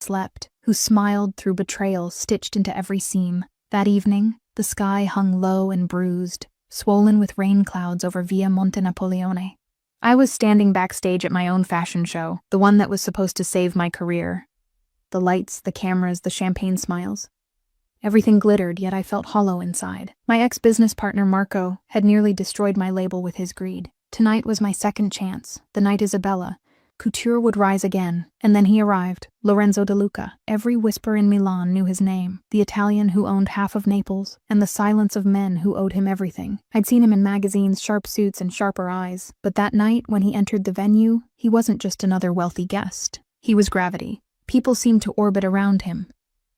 slept, who smiled through betrayal stitched into every seam. That evening, the sky hung low and bruised, swollen with rain clouds over Via Monte Napoleone. I was standing backstage at my own fashion show, the one that was supposed to save my career. The lights, the cameras, the champagne smiles. Everything glittered, yet I felt hollow inside. My ex-business partner Marco had nearly destroyed my label with his greed. Tonight was my second chance, the night Isabella. Couture would rise again, and then he arrived, Lorenzo De Luca. Every whisper in Milan knew his name, the Italian who owned half of Naples, and the silence of men who owed him everything. I'd seen him in magazines, sharp suits and sharper eyes, but that night when he entered the venue, he wasn't just another wealthy guest. He was gravity. People seemed to orbit around him,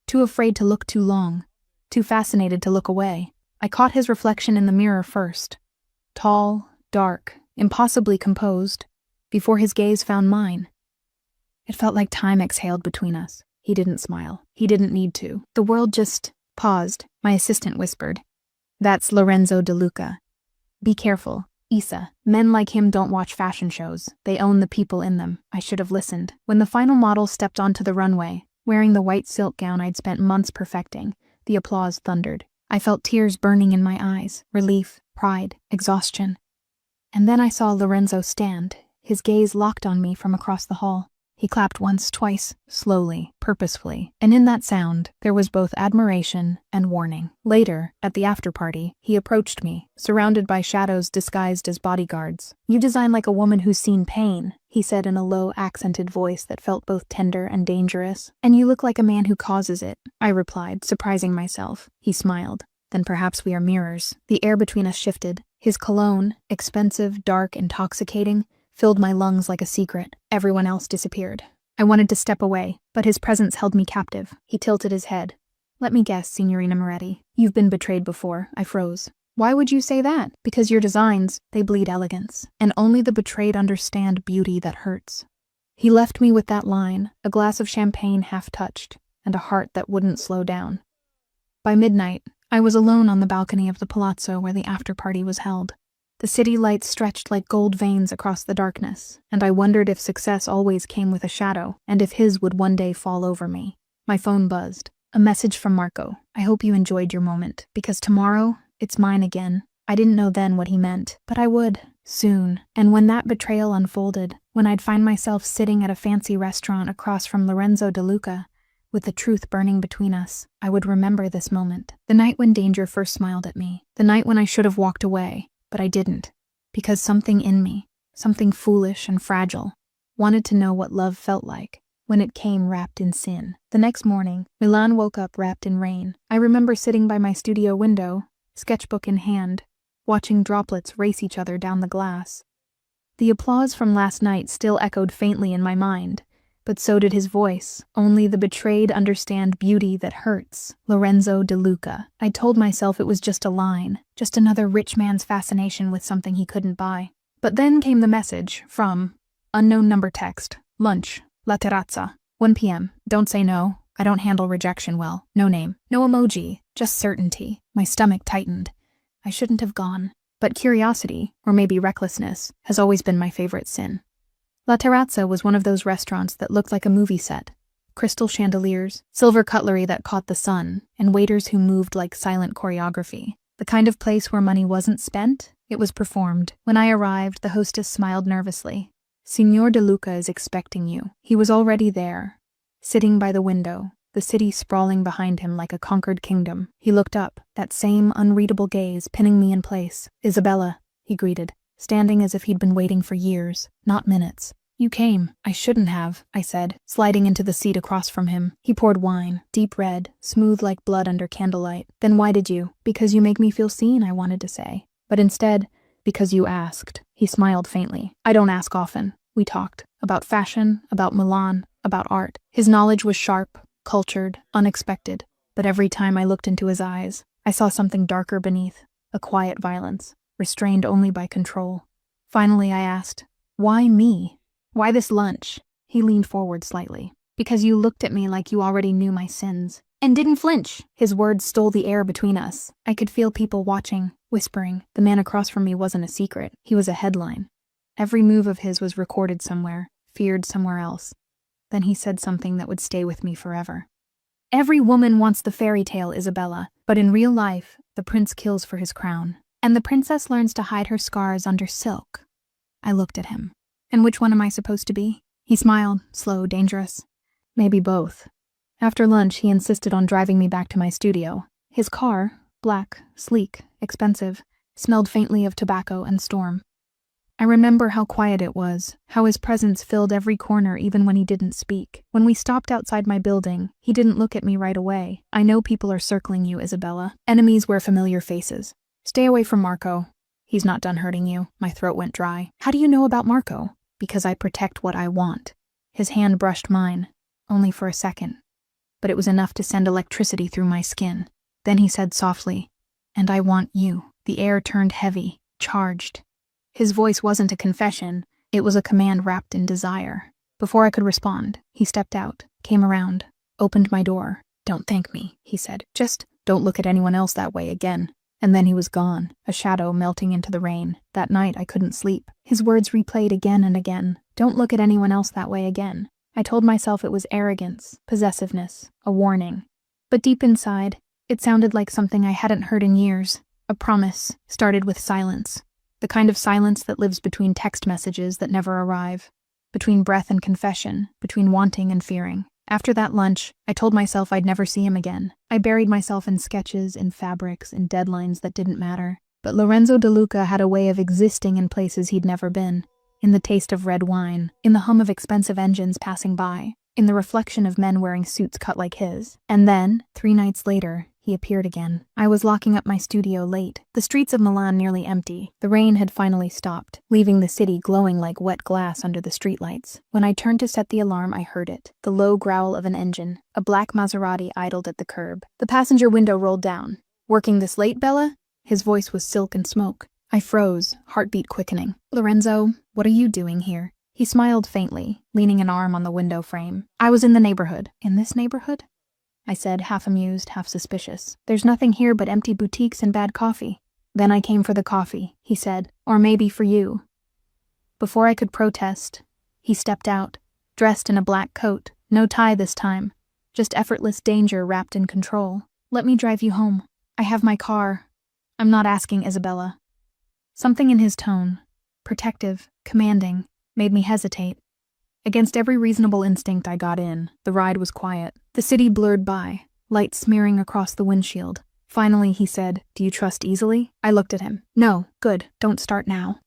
too afraid to look too long, too fascinated to look away. I caught his reflection in the mirror first. Tall, dark, impossibly composed, before his gaze found mine. It felt like time exhaled between us. He didn't smile. He didn't need to. The world just paused. My assistant whispered, "That's Lorenzo De Luca. Be careful, Isa. Men like him don't watch fashion shows. They own the people in them." I should have listened. When the final model stepped onto the runway, wearing the white silk gown I'd spent months perfecting, the applause thundered. I felt tears burning in my eyes, relief, pride, exhaustion. And then I saw Lorenzo stand, his gaze locked on me from across the hall. He clapped once, twice, slowly, purposefully, and in that sound, there was both admiration and warning. Later, at the after-party, he approached me, surrounded by shadows disguised as bodyguards. "You design like a woman who's seen pain," he said in a low, accented voice that felt both tender and dangerous. "And you look like a man who causes it," I replied, surprising myself. He smiled. "Then perhaps we are mirrors." The air between us shifted. His cologne, expensive, dark, intoxicating, filled my lungs like a secret. Everyone else disappeared. I wanted to step away, but his presence held me captive. He tilted his head. "Let me guess, Signorina Moretti. You've been betrayed before." I froze. "Why would you say that?" "Because your designs, they bleed elegance, and only the betrayed understand beauty that hurts." He left me with that line, a glass of champagne half-touched, and a heart that wouldn't slow down. By midnight, I was alone on the balcony of the palazzo where the after-party was held. The city lights stretched like gold veins across the darkness, and I wondered if success always came with a shadow, and if his would one day fall over me. My phone buzzed. A message from Marco. "I hope you enjoyed your moment, because tomorrow, it's mine again." I didn't know then what he meant, but I would, soon. And when that betrayal unfolded, when I'd find myself sitting at a fancy restaurant across from Lorenzo De Luca, with the truth burning between us, I would remember this moment. The night when danger first smiled at me. The night when I should have walked away. But I didn't, because something in me, something foolish and fragile, wanted to know what love felt like when it came wrapped in sin. The next morning, Milan woke up wrapped in rain. I remember sitting by my studio window, sketchbook in hand, watching droplets race each other down the glass. The applause from last night still echoed faintly in my mind, but so did his voice. Only the betrayed understand beauty that hurts. Lorenzo De Luca. I told myself it was just a line, just another rich man's fascination with something he couldn't buy. But then came the message from unknown number text. Lunch. La Terrazza. 1 p.m. Don't say no. I don't handle rejection well. No name. No emoji. Just certainty. My stomach tightened. I shouldn't have gone. But curiosity, or maybe recklessness, has always been my favorite sin. La Terrazza was one of those restaurants that looked like a movie set. Crystal chandeliers, silver cutlery that caught the sun, and waiters who moved like silent choreography. The kind of place where money wasn't spent, it was performed. When I arrived, the hostess smiled nervously. "Signor De Luca is expecting you." He was already there, sitting by the window, the city sprawling behind him like a conquered kingdom. He looked up, that same unreadable gaze pinning me in place. "Isabella," he greeted, standing as if he'd been waiting for years, not minutes. "You came." "I shouldn't have," I said, sliding into the seat across from him. He poured wine, deep red, smooth like blood under candlelight. "Then why did you?" "Because you make me feel seen," I wanted to say. But instead, "Because you asked." He smiled faintly. "I don't ask often." We talked. About fashion, about Milan, about art. His knowledge was sharp, cultured, unexpected. But every time I looked into his eyes, I saw something darker beneath, a quiet violence, restrained only by control. Finally I asked, "Why me? Why this lunch?" He leaned forward slightly. "Because you looked at me like you already knew my sins. And didn't flinch." His words stole the air between us. I could feel people watching, whispering. The man across from me wasn't a secret. He was a headline. Every move of his was recorded somewhere, feared somewhere else. Then he said something that would stay with me forever. Every woman wants the fairy tale, Isabella, but in real life, the prince kills for his crown, and the princess learns to hide her scars under silk. I looked at him. And which one am I supposed to be? He smiled, slow, dangerous. Maybe both. After lunch, he insisted on driving me back to my studio. His car, black, sleek, expensive, smelled faintly of tobacco and storm. I remember how quiet it was, how his presence filled every corner even when he didn't speak. When we stopped outside my building, he didn't look at me right away. I know people are circling you, Isabella. Enemies wear familiar faces. Stay away from Marco. He's not done hurting you. My throat went dry. How do you know about Marco? Because I protect what I want. His hand brushed mine, only for a second. But it was enough to send electricity through my skin. Then he said softly, "And I want you." The air turned heavy, charged. His voice wasn't a confession, it was a command wrapped in desire. Before I could respond, he stepped out, came around, opened my door. "Don't thank me," he said. "Just don't look at anyone else that way again." And then he was gone, a shadow melting into the rain. That night I couldn't sleep. His words replayed again and again. Don't look at anyone else that way again. I told myself it was arrogance, possessiveness, a warning. But deep inside, it sounded like something I hadn't heard in years. A promise, started with silence. The kind of silence that lives between text messages that never arrive. Between breath and confession, between wanting and fearing. After that lunch, I told myself I'd never see him again. I buried myself in sketches, in fabrics, in deadlines that didn't matter. But Lorenzo De Luca had a way of existing in places he'd never been. In the taste of red wine, in the hum of expensive engines passing by, in the reflection of men wearing suits cut like his. And then, 3 nights later, he appeared again. I was locking up my studio late, the streets of Milan nearly empty. The rain had finally stopped, leaving the city glowing like wet glass under the streetlights. When I turned to set the alarm, I heard it. The low growl of an engine. A black Maserati idled at the curb. The passenger window rolled down. "Working this late, Bella?" His voice was silk and smoke. I froze, heartbeat quickening. "Lorenzo, what are you doing here?" He smiled faintly, leaning an arm on the window frame. "I was in the neighborhood." "In this neighborhood?" I said, half amused, half suspicious. "There's nothing here but empty boutiques and bad coffee." "Then I came for the coffee," he said. "Or maybe for you." Before I could protest, he stepped out, dressed in a black coat, no tie this time, just effortless danger wrapped in control. "Let me drive you home. I have my car. I'm not asking, Isabella." Something in his tone, protective, commanding, made me hesitate. Against every reasonable instinct I got in. The ride was quiet. The city blurred by, light smearing across the windshield. Finally, he said, "Do you trust easily?" I looked at him. "No, good, don't start now."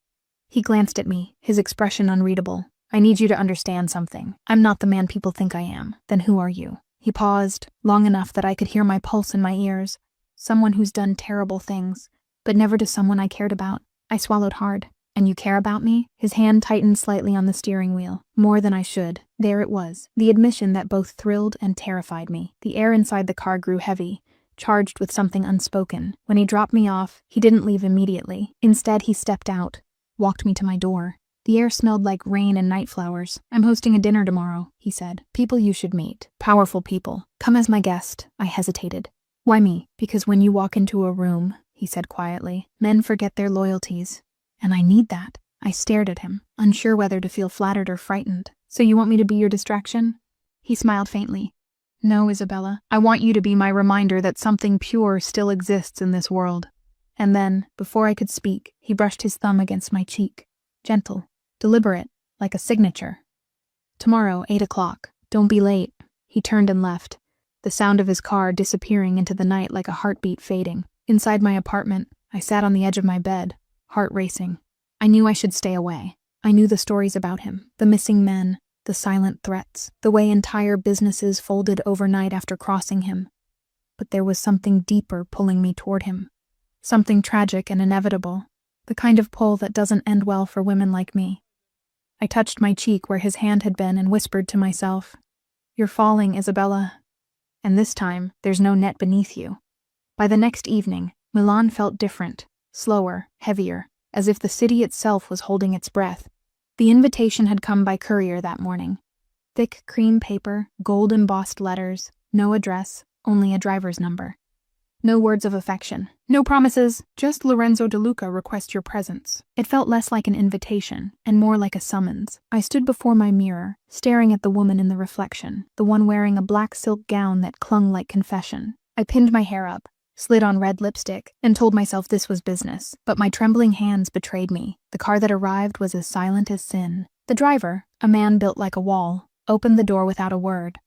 He glanced at me, his expression unreadable. "I need you to understand something. I'm not the man people think I am. Then who are you?" He paused, long enough that I could hear my pulse in my ears. "Someone who's done terrible things, but never to someone I cared about." I swallowed hard. "And you care about me?" His hand tightened slightly on the steering wheel. "More than I should." There it was, the admission that both thrilled and terrified me. The air inside the car grew heavy, charged with something unspoken. When he dropped me off, he didn't leave immediately. Instead, he stepped out, walked me to my door. The air smelled like rain and night flowers. "I'm hosting a dinner tomorrow," he said. "People you should meet. Powerful people. Come as my guest." I hesitated. "Why me?" "Because when you walk into a room," he said quietly, "men forget their loyalties. And I need that." I stared at him, unsure whether to feel flattered or frightened. "So you want me to be your distraction?" He smiled faintly. "No, Isabella. I want you to be my reminder that something pure still exists in this world." And then, before I could speak, he brushed his thumb against my cheek. Gentle, deliberate, like a signature. "Tomorrow, 8 o'clock. Don't be late." He turned and left, the sound of his car disappearing into the night like a heartbeat fading. Inside my apartment, I sat on the edge of my bed, heart racing. I knew I should stay away. I knew the stories about him, the missing men, the silent threats, the way entire businesses folded overnight after crossing him. But there was something deeper pulling me toward him. Something tragic and inevitable, the kind of pull that doesn't end well for women like me. I touched my cheek where his hand had been and whispered to myself, "You're falling, Isabella. And this time, there's no net beneath you." By the next evening, Milan felt different, slower, heavier, as if the city itself was holding its breath. The invitation had come by courier that morning. Thick cream paper, gold-embossed letters, no address, only a driver's number. No words of affection. No promises. Just Lorenzo De Luca request your presence. It felt less like an invitation and more like a summons. I stood before my mirror, staring at the woman in the reflection, the one wearing a black silk gown that clung like confession. I pinned my hair up, slid on red lipstick, and told myself this was business. But my trembling hands betrayed me. The car that arrived was as silent as sin. The driver, a man built like a wall, opened the door without a word.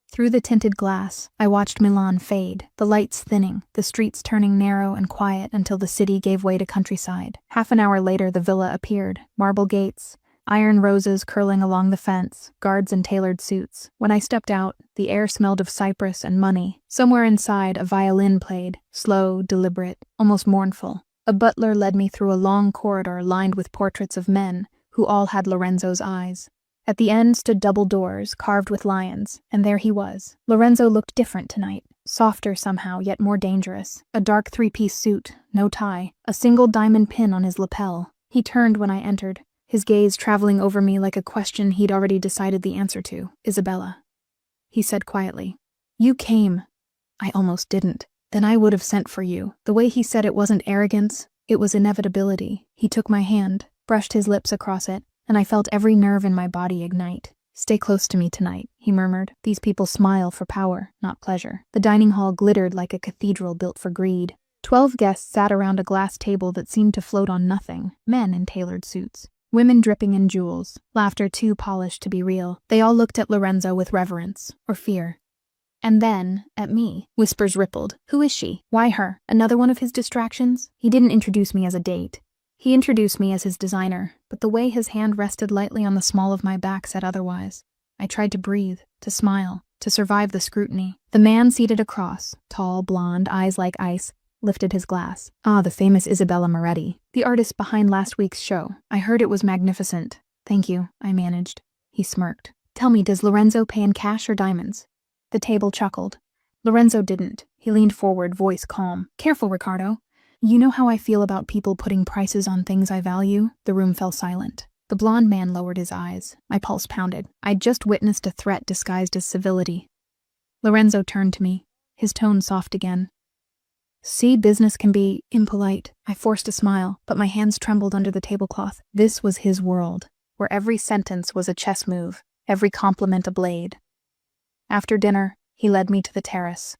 Through the tinted glass, I watched Milan fade, the lights thinning, the streets turning narrow and quiet until the city gave way to countryside. Half an hour later, the villa appeared, marble gates, iron roses curling along the fence, guards in tailored suits. When I stepped out, the air smelled of cypress and money. Somewhere inside, a violin played, slow, deliberate, almost mournful. A butler led me through a long corridor lined with portraits of men, who all had Lorenzo's eyes. At the end stood double doors, carved with lions, and there he was. Lorenzo looked different tonight, softer somehow, yet more dangerous. A dark three-piece suit, no tie, a single diamond pin on his lapel. He turned when I entered, his gaze traveling over me like a question he'd already decided the answer to. Isabella. He said quietly. You came. I almost didn't. Then I would have sent for you. The way he said it wasn't arrogance, it was inevitability. He took my hand, brushed his lips across it, and I felt every nerve in my body ignite. Stay close to me tonight, he murmured. These people smile for power, not pleasure. The dining hall glittered like a cathedral built for greed. 12 guests sat around a glass table that seemed to float on nothing, men in tailored suits, women dripping in jewels, laughter too polished to be real. They all looked at Lorenzo with reverence, or fear. And then, at me, whispers rippled. Who is she? Why her? Another one of his distractions? He didn't introduce me as a date. He introduced me as his designer, but the way his hand rested lightly on the small of my back said otherwise. I tried to breathe, to smile, to survive the scrutiny. The man seated across, tall, blonde, eyes like ice, lifted his glass. Ah, the famous Isabella Moretti, the artist behind last week's show. I heard it was magnificent. Thank you, I managed. He smirked. Tell me, does Lorenzo pay in cash or diamonds? The table chuckled. Lorenzo didn't. He leaned forward, voice calm. Careful, Ricardo. You know how I feel about people putting prices on things I value? The room fell silent. The blonde man lowered his eyes. My pulse pounded. I'd just witnessed a threat disguised as civility. Lorenzo turned to me, his tone soft again. See, business can be impolite. I forced a smile, but my hands trembled under the tablecloth. This was his world, where every sentence was a chess move, every compliment a blade. After dinner, he led me to the terrace.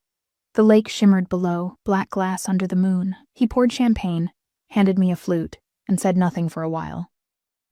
The lake shimmered below, black glass under the moon. He poured champagne, handed me a flute, and said nothing for a while.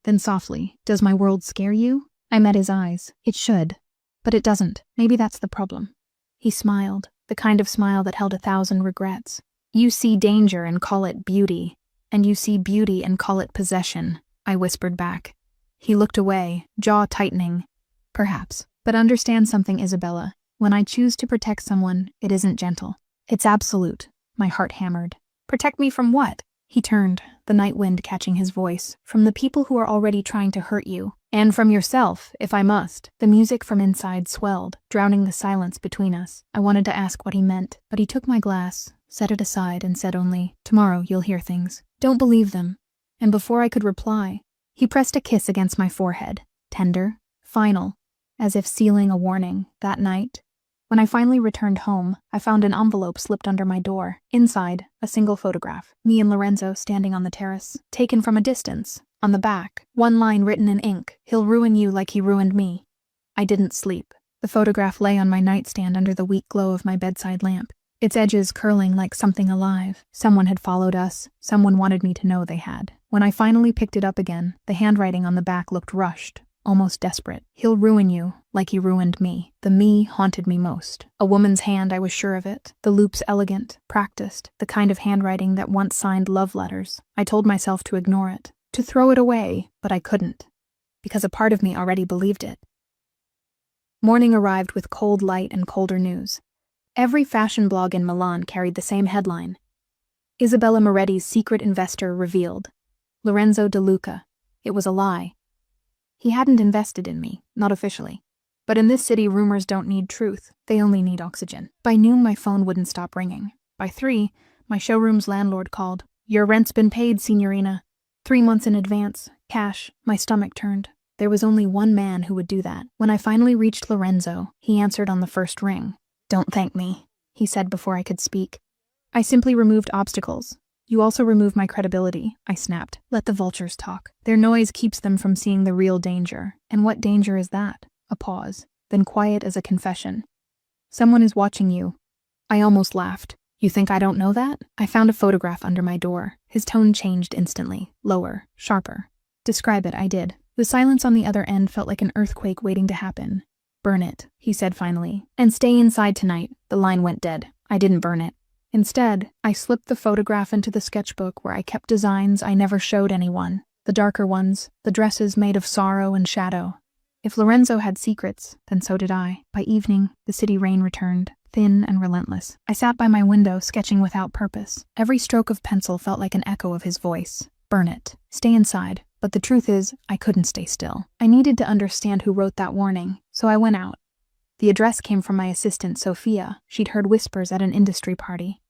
Then softly, does my world scare you? I met his eyes. It should. But it doesn't. Maybe that's the problem. He smiled, the kind of smile that held 1,000 regrets. You see danger and call it beauty, and you see beauty and call it possession, I whispered back. He looked away, jaw tightening. Perhaps. But understand something, Isabella. When I choose to protect someone, it isn't gentle. It's absolute. My heart hammered. Protect me from what? He turned, the night wind catching his voice. From the people who are already trying to hurt you. And from yourself, if I must. The music from inside swelled, drowning the silence between us. I wanted to ask what he meant, but he took my glass, set it aside, and said only, tomorrow you'll hear things. Don't believe them. And before I could reply, he pressed a kiss against my forehead. Tender, final, as if sealing a warning. That night, when I finally returned home, I found an envelope slipped under my door. Inside, a single photograph. Me and Lorenzo standing on the terrace, taken from a distance. On the back, one line written in ink, he'll ruin you like he ruined me. I didn't sleep. The photograph lay on my nightstand under the weak glow of my bedside lamp, its edges curling like something alive. Someone had followed us. Someone wanted me to know they had. When I finally picked it up again, the handwriting on the back looked rushed, almost desperate. He'll ruin you, like he ruined me. The me haunted me most. A woman's hand, I was sure of it. The loops elegant, practiced, the kind of handwriting that once signed love letters. I told myself to ignore it, to throw it away, but I couldn't, because a part of me already believed it. Morning arrived with cold light and colder news. Every fashion blog in Milan carried the same headline. Isabella Moretti's secret investor revealed. Lorenzo De Luca. It was a lie. He hadn't invested in me, not officially. But in this city, rumors don't need truth. They only need oxygen. By noon, my phone wouldn't stop ringing. By 3, my showroom's landlord called. Your rent's been paid, signorina. 3 months in advance. Cash. My stomach turned. There was only one man who would do that. When I finally reached Lorenzo, he answered on the first ring. Don't thank me, he said before I could speak. I simply removed obstacles. You also removed my credibility, I snapped. Let the vultures talk. Their noise keeps them from seeing the real danger. And what danger is that? A pause, then quiet as a confession. Someone is watching you. I almost laughed. You think I don't know that? I found a photograph under my door. His tone changed instantly, lower, sharper. Describe it, I did. The silence on the other end felt like an earthquake waiting to happen. Burn it, he said finally. And stay inside tonight. The line went dead. I didn't burn it. Instead, I slipped the photograph into the sketchbook where I kept designs I never showed anyone. The darker ones, the dresses made of sorrow and shadow. If Lorenzo had secrets, then so did I. By evening, the city rain returned, thin and relentless. I sat by my window, sketching without purpose. Every stroke of pencil felt like an echo of his voice. Burn it. Stay inside. But the truth is, I couldn't stay still. I needed to understand who wrote that warning, so I went out. The address came from my assistant, Sophia. She'd heard whispers at an industry party.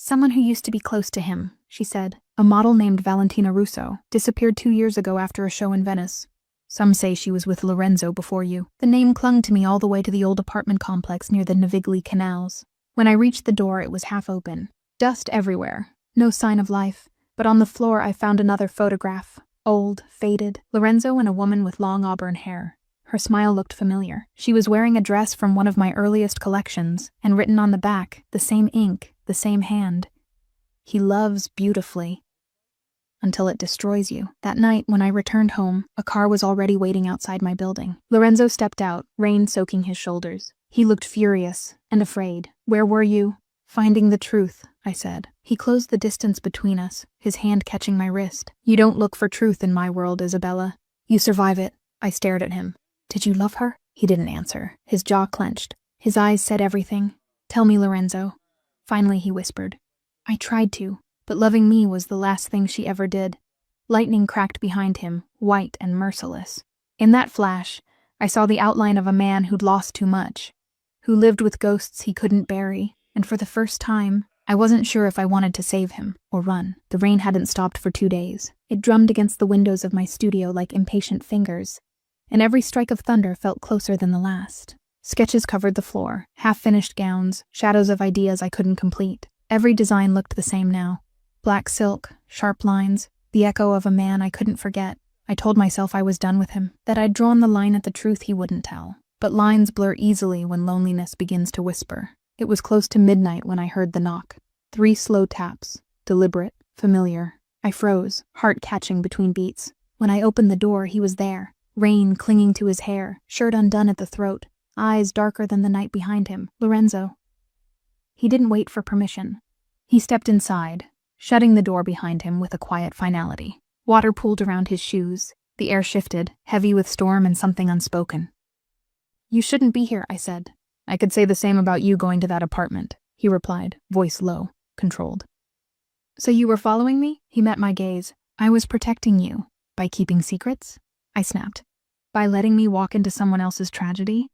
Someone who used to be close to him, she said. A model named Valentina Russo disappeared 2 years ago after a show in Venice. Some say she was with Lorenzo before you. The name clung to me all the way to the old apartment complex near the Navigli canals. When I reached the door, it was half open. Dust everywhere. No sign of life. But on the floor, I found another photograph. Old, faded. Lorenzo and a woman with long auburn hair. Her smile looked familiar. She was wearing a dress from one of my earliest collections, and written on the back, the same ink, the same hand. He loves beautifully. Until it destroys you. That night, when I returned home, a car was already waiting outside my building. Lorenzo stepped out, rain soaking his shoulders. He looked furious and afraid. Where were you? Finding the truth, I said. He closed the distance between us, his hand catching my wrist. You don't look for truth in my world, Isabella. You survive it. I stared at him. Did you love her? He didn't answer. His jaw clenched. His eyes said everything. Tell me, Lorenzo. Finally, he whispered. I tried to, but loving me was the last thing she ever did. Lightning cracked behind him, white and merciless. In that flash, I saw the outline of a man who'd lost too much, who lived with ghosts he couldn't bury, and for the first time, I wasn't sure if I wanted to save him or run. The rain hadn't stopped for 2 days. It drummed against the windows of my studio like impatient fingers, and every strike of thunder felt closer than the last. Sketches covered the floor, half-finished gowns, shadows of ideas I couldn't complete. Every design looked the same now. Black silk, sharp lines, the echo of a man I couldn't forget. I told myself I was done with him, that I'd drawn the line at the truth he wouldn't tell. But lines blur easily when loneliness begins to whisper. It was close to midnight when I heard the knock. 3 slow taps, deliberate, familiar. I froze, heart catching between beats. When I opened the door, he was there. Rain clinging to his hair, shirt undone at the throat, eyes darker than the night behind him. Lorenzo. He didn't wait for permission. He stepped inside, shutting the door behind him with a quiet finality. Water pooled around his shoes. The air shifted, heavy with storm and something unspoken. You shouldn't be here, I said. I could say the same about you going to that apartment, he replied, voice low, controlled. So you were following me? He met my gaze. I was protecting you. By keeping secrets? I snapped. By letting me walk into someone else's tragedy?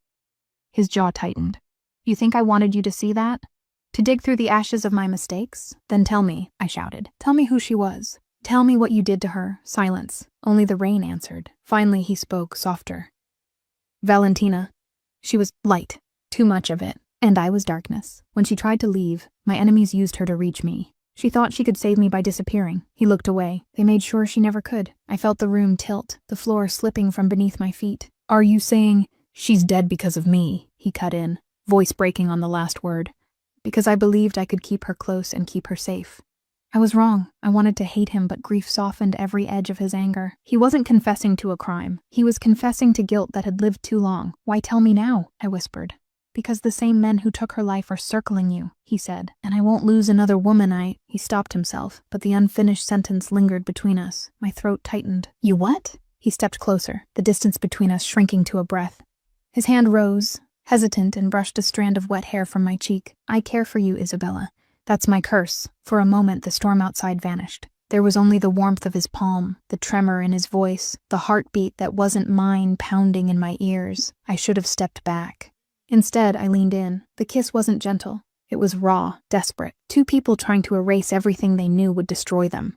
His jaw tightened. You think I wanted you to see that? To dig through the ashes of my mistakes? Then tell me, I shouted. Tell me who she was. Tell me what you did to her. Silence. Only the rain answered. Finally he spoke, softer. Valentina. She was light. Too much of it. And I was darkness. When she tried to leave, my enemies used her to reach me. She thought she could save me by disappearing. He looked away. They made sure she never could. I felt the room tilt, the floor slipping from beneath my feet. Are you saying, she's dead because of me? He cut in, voice breaking on the last word. Because I believed I could keep her close and keep her safe. I was wrong. I wanted to hate him, but grief softened every edge of his anger. He wasn't confessing to a crime. He was confessing to guilt that had lived too long. Why tell me now? I whispered. Because the same men who took her life are circling you, he said. And I won't lose another woman, He stopped himself, but the unfinished sentence lingered between us. My throat tightened. You what? He stepped closer, the distance between us shrinking to a breath. His hand rose, hesitant, and brushed a strand of wet hair from my cheek. I care for you, Isabella. That's my curse. For a moment, the storm outside vanished. There was only the warmth of his palm, the tremor in his voice, the heartbeat that wasn't mine pounding in my ears. I should have stepped back. Instead, I leaned in. The kiss wasn't gentle. It was raw, desperate. 2 people trying to erase everything they knew would destroy them.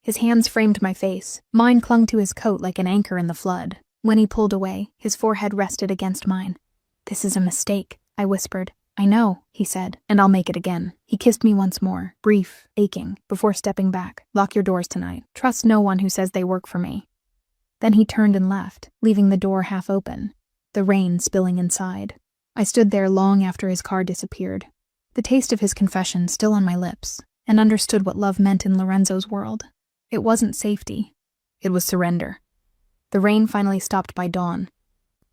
His hands framed my face. Mine clung to his coat like an anchor in the flood. When he pulled away, his forehead rested against mine. This is a mistake, I whispered. I know, he said, and I'll make it again. He kissed me once more, brief, aching, before stepping back. Lock your doors tonight. Trust no one who says they work for me. Then he turned and left, leaving the door half open, the rain spilling inside. I stood there long after his car disappeared, the taste of his confession still on my lips, and understood what love meant in Lorenzo's world. It wasn't safety. It was surrender. The rain finally stopped by dawn.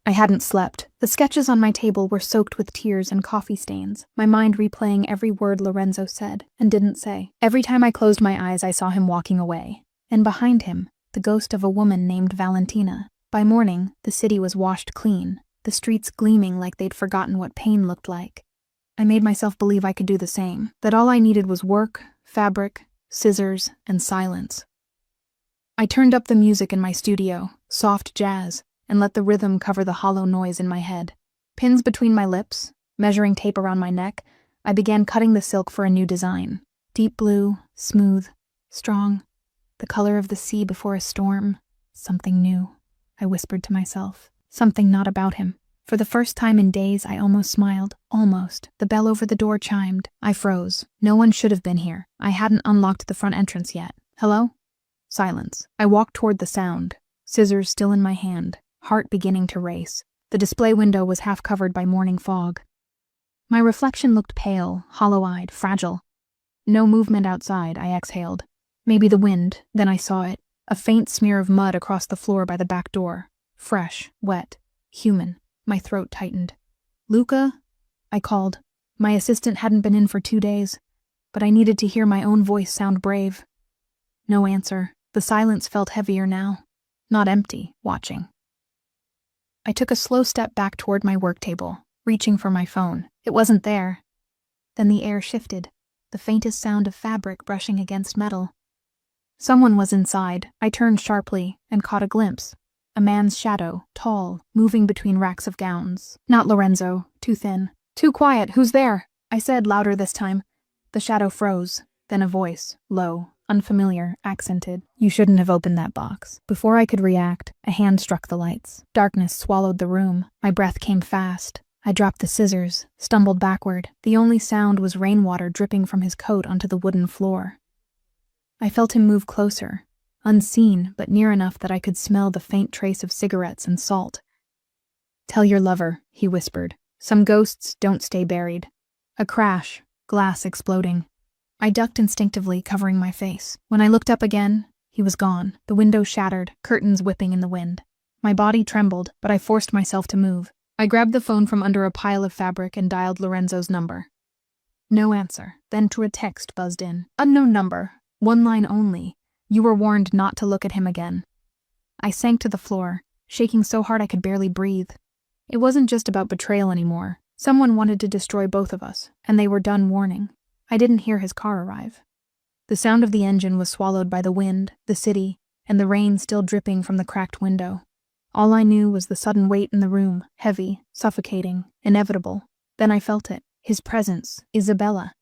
I hadn't slept. The sketches on my table were soaked with tears and coffee stains, my mind replaying every word Lorenzo said and didn't say. Every time I closed my eyes, I saw him walking away, and behind him, the ghost of a woman named Valentina. By morning, the city was washed clean, the streets gleaming like they'd forgotten what pain looked like. I made myself believe I could do the same, that all I needed was work, fabric, scissors, and silence. I turned up the music in my studio, soft jazz, and let the rhythm cover the hollow noise in my head. Pins between my lips, measuring tape around my neck, I began cutting the silk for a new design. Deep blue, smooth, strong, the color of the sea before a storm. Something new, I whispered to myself. Something not about him. For the first time in days, I almost smiled. Almost. The bell over the door chimed. I froze. No one should have been here. I hadn't unlocked the front entrance yet. Hello? Silence. I walked toward the sound, scissors still in my hand, heart beginning to race. The display window was half covered by morning fog. My reflection looked pale, hollow-eyed, fragile. No movement outside, I exhaled. Maybe the wind, then I saw it. A faint smear of mud across the floor by the back door. Fresh, wet, human. My throat tightened. Luca? I called. My assistant hadn't been in for 2 days, but I needed to hear my own voice sound brave. No answer. The silence felt heavier now. Not empty, watching. I took a slow step back toward my work table, reaching for my phone. It wasn't there. Then the air shifted, the faintest sound of fabric brushing against metal. Someone was inside. I turned sharply and caught a glimpse. A man's shadow, tall, moving between racks of gowns. Not Lorenzo, too thin. Too quiet, who's there? I said louder this time. The shadow froze, then a voice, low, unfamiliar, accented. You shouldn't have opened that box. Before I could react, a hand struck the lights. Darkness swallowed the room. My breath came fast. I dropped the scissors, stumbled backward. The only sound was rainwater dripping from his coat onto the wooden floor. I felt him move closer, unseen but near enough that I could smell the faint trace of cigarettes and salt. Tell your lover, he whispered. Some ghosts don't stay buried. A crash, glass exploding. I ducked instinctively, covering my face. When I looked up again, he was gone. The window shattered, curtains whipping in the wind. My body trembled, but I forced myself to move. I grabbed the phone from under a pile of fabric and dialed Lorenzo's number. No answer. Then a text buzzed in. Unknown number. 1 line only. You were warned not to look at him again. I sank to the floor, shaking so hard I could barely breathe. It wasn't just about betrayal anymore. Someone wanted to destroy both of us, and they were done warning. I didn't hear his car arrive. The sound of the engine was swallowed by the wind, the city, and the rain still dripping from the cracked window. All I knew was the sudden weight in the room, heavy, suffocating, inevitable. Then I felt it. His presence. Isabella.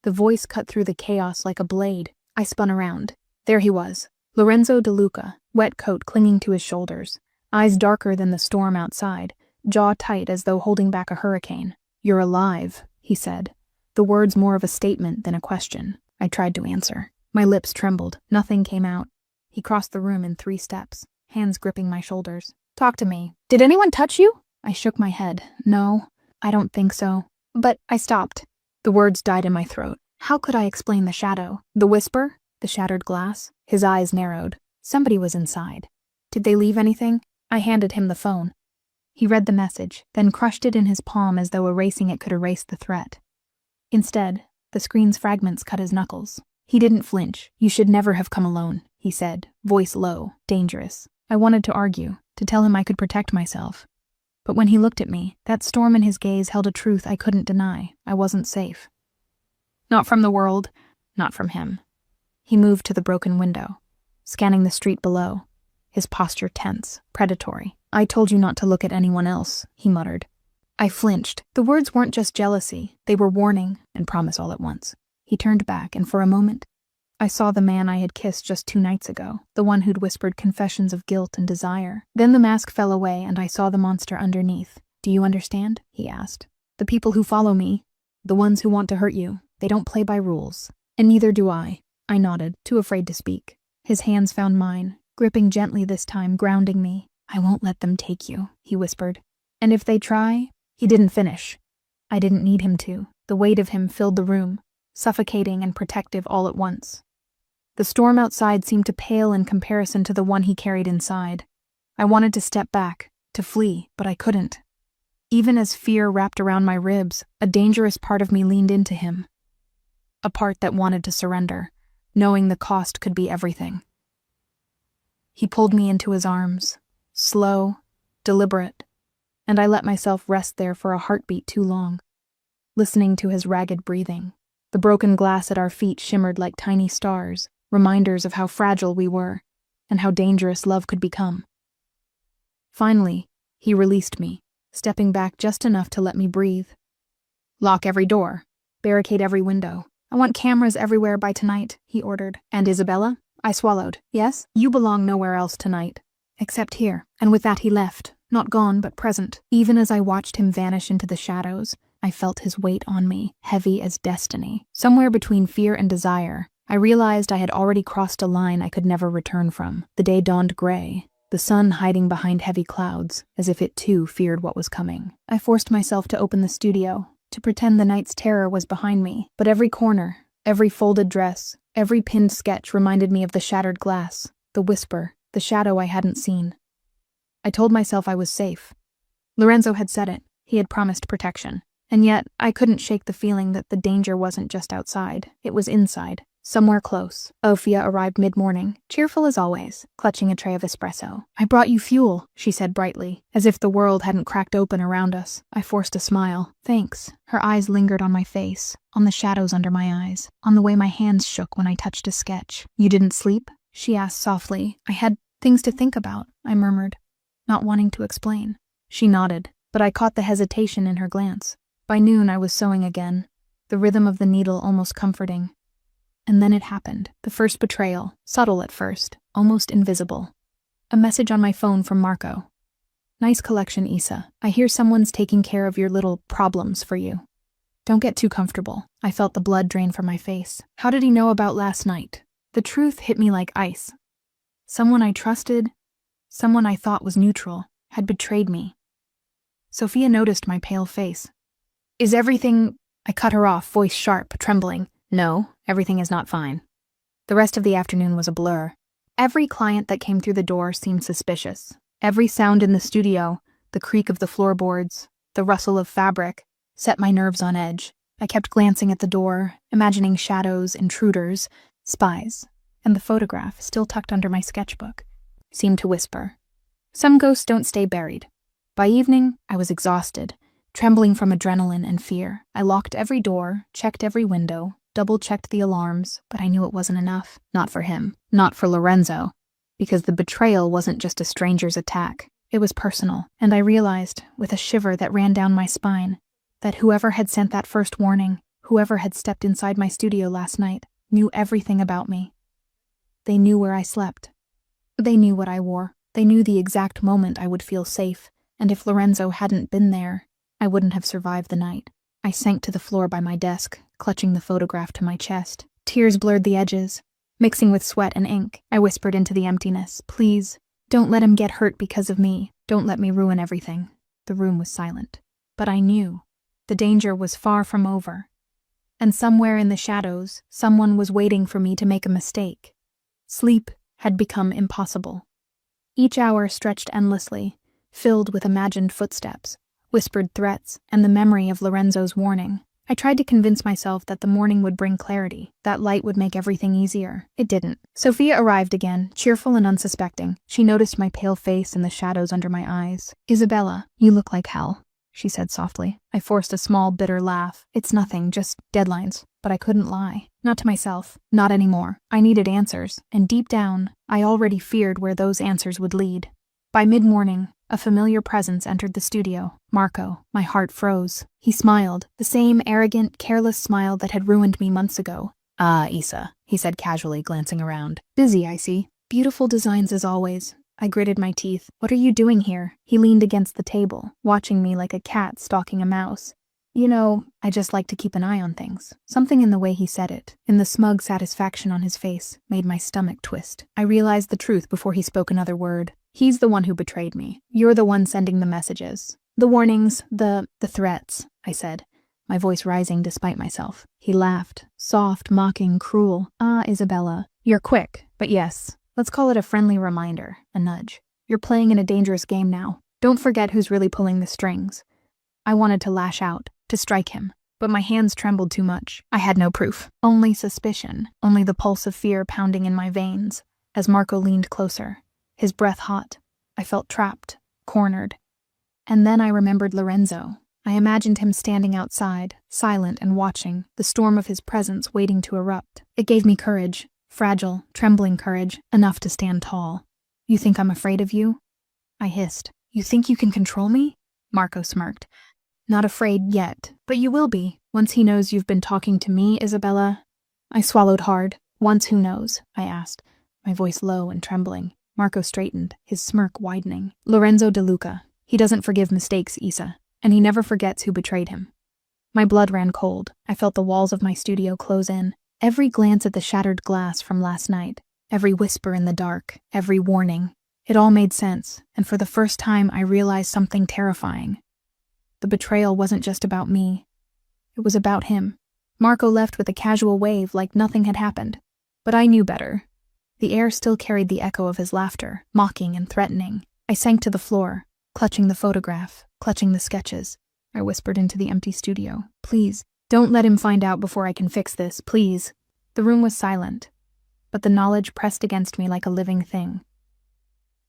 The voice cut through the chaos like a blade. I spun around. There he was, Lorenzo De Luca, wet coat clinging to his shoulders, eyes darker than the storm outside, jaw tight as though holding back a hurricane. You're alive, he said, the words more of a statement than a question. I tried to answer. My lips trembled. Nothing came out. He crossed the room in 3 steps, hands gripping my shoulders. Talk to me. Did anyone touch you? I shook my head. No, I don't think so. But I stopped. The words died in my throat. How could I explain the shadow? The whisper? The shattered glass? His eyes narrowed. Somebody was inside. Did they leave anything? I handed him the phone. He read the message, then crushed it in his palm as though erasing it could erase the threat. Instead, the screen's fragments cut his knuckles. He didn't flinch. You should never have come alone, he said, voice low, dangerous. I wanted to argue, to tell him I could protect myself. But when he looked at me, that storm in his gaze held a truth I couldn't deny. I wasn't safe. Not from the world, not from him. He moved to the broken window, scanning the street below, his posture tense, predatory. I told you not to look at anyone else, he muttered. I flinched. The words weren't just jealousy, they were warning and promise all at once. He turned back, and for a moment, I saw the man I had kissed just 2 nights ago, the one who'd whispered confessions of guilt and desire. Then the mask fell away, and I saw the monster underneath. Do you understand? He asked. The people who follow me, the ones who want to hurt you, they don't play by rules. And neither do I. I nodded, too afraid to speak. His hands found mine, gripping gently this time, grounding me. I won't let them take you, he whispered. And if they try, he didn't finish. I didn't need him to. The weight of him filled the room, suffocating and protective all at once. The storm outside seemed to pale in comparison to the one he carried inside. I wanted to step back, to flee, but I couldn't. Even as fear wrapped around my ribs, a dangerous part of me leaned into him. A part that wanted to surrender, knowing the cost could be everything. He pulled me into his arms, slow, deliberate, and I let myself rest there for a heartbeat too long, listening to his ragged breathing. The broken glass at our feet shimmered like tiny stars, reminders of how fragile we were, and how dangerous love could become. Finally, he released me, stepping back just enough to let me breathe. Lock every door, barricade every window. I want cameras everywhere by tonight, he ordered. And Isabella? I swallowed. Yes? You belong nowhere else tonight. Except here. And with that he left, not gone but present. Even as I watched him vanish into the shadows, I felt his weight on me, heavy as destiny. Somewhere between fear and desire, I realized I had already crossed a line I could never return from. The day dawned gray, the sun hiding behind heavy clouds, as if it too feared what was coming. I forced myself to open the studio, to pretend the night's terror was behind me, but every corner, every folded dress, every pinned sketch reminded me of the shattered glass, the whisper, the shadow I hadn't seen. I told myself I was safe. Lorenzo had said it. He had promised protection. And yet, I couldn't shake the feeling that the danger wasn't just outside. It was inside, somewhere close. Mafia arrived mid-morning, cheerful as always, clutching a tray of espresso. I brought you fuel, she said brightly, as if the world hadn't cracked open around us. I forced a smile. Thanks. Her eyes lingered on my face, on the shadows under my eyes, on the way my hands shook when I touched a sketch. You didn't sleep? She asked softly. I had things to think about, I murmured, not wanting to explain. She nodded, but I caught the hesitation in her glance. By noon I was sewing again, the rhythm of the needle almost comforting. And then it happened. The first betrayal, subtle at first, almost invisible. A message on my phone from Marco. Nice collection, Isa. I hear someone's taking care of your little problems for you. Don't get too comfortable. I felt the blood drain from my face. How did he know about last night? The truth hit me like ice. Someone I trusted, someone I thought was neutral, had betrayed me. Sophia noticed my pale face. Is everything... I cut her off, voice sharp, trembling. No, everything is not fine. The rest of the afternoon was a blur. Every client that came through the door seemed suspicious. Every sound in the studio, the creak of the floorboards, the rustle of fabric, set my nerves on edge. I kept glancing at the door, imagining shadows, intruders, spies, and the photograph, still tucked under my sketchbook, seemed to whisper. Some ghosts don't stay buried. By evening, I was exhausted, trembling from adrenaline and fear. I locked every door, checked every window, double-checked the alarms, but I knew it wasn't enough. Not for him. Not for Lorenzo. Because the betrayal wasn't just a stranger's attack. It was personal, and I realized, with a shiver that ran down my spine, that whoever had sent that first warning, whoever had stepped inside my studio last night, knew everything about me. They knew where I slept. They knew what I wore. They knew the exact moment I would feel safe, and if Lorenzo hadn't been there, I wouldn't have survived the night. I sank to the floor by my desk, clutching the photograph to my chest. Tears blurred the edges. Mixing with sweat and ink, I whispered into the emptiness, please, don't let him get hurt because of me. Don't let me ruin everything. The room was silent. But I knew. The danger was far from over. And somewhere in the shadows, someone was waiting for me to make a mistake. Sleep had become impossible. Each hour stretched endlessly, filled with imagined footsteps, whispered threats, and the memory of Lorenzo's warning. I tried to convince myself that the morning would bring clarity, that light would make everything easier. It didn't. Sophia arrived again, cheerful and unsuspecting. She noticed my pale face and the shadows under my eyes. Isabella, you look like hell, she said softly. I forced a small, bitter laugh. It's nothing, just deadlines. But I couldn't lie. Not to myself. Not anymore. I needed answers, and deep down, I already feared where those answers would lead. By mid-morning, a familiar presence entered the studio. Marco. My heart froze. He smiled, the same arrogant, careless smile that had ruined me months ago. Ah, Isa, he said casually, glancing around. Busy, I see. Beautiful designs as always. I gritted my teeth. What are you doing here? He leaned against the table, watching me like a cat stalking a mouse. I just like to keep an eye on things. Something in the way he said it, in the smug satisfaction on his face, made my stomach twist. I realized the truth before he spoke another word. He's the one who betrayed me. You're the one sending the messages. The warnings, the threats, I said, my voice rising despite myself. He laughed, soft, mocking, cruel. Ah, Isabella, you're quick, but yes, let's call it a friendly reminder, a nudge. You're playing in a dangerous game now. Don't forget who's really pulling the strings. I wanted to lash out, to strike him, but my hands trembled too much. I had no proof, only suspicion, only the pulse of fear pounding in my veins. As Marco leaned closer, his breath hot, I felt trapped, cornered. And then I remembered Lorenzo. I imagined him standing outside, silent and watching, the storm of his presence waiting to erupt. It gave me courage, fragile, trembling courage, enough to stand tall. You think I'm afraid of you? I hissed. You think you can control me? Marco smirked. Not afraid yet, but you will be, once he knows you've been talking to me, Isabella. I swallowed hard. Once who knows? I asked, my voice low and trembling. Marco straightened, his smirk widening. Lorenzo De Luca. He doesn't forgive mistakes, Isa, and he never forgets who betrayed him. My blood ran cold. I felt the walls of my studio close in. Every glance at the shattered glass from last night, every whisper in the dark, every warning. It all made sense, and for the first time I realized something terrifying. The betrayal wasn't just about me. It was about him. Marco left with a casual wave like nothing had happened. But I knew better. The air still carried the echo of his laughter, mocking and threatening. I sank to the floor, clutching the photograph, clutching the sketches. I whispered into the empty studio. Please, don't let him find out before I can fix this, please. The room was silent, but the knowledge pressed against me like a living thing.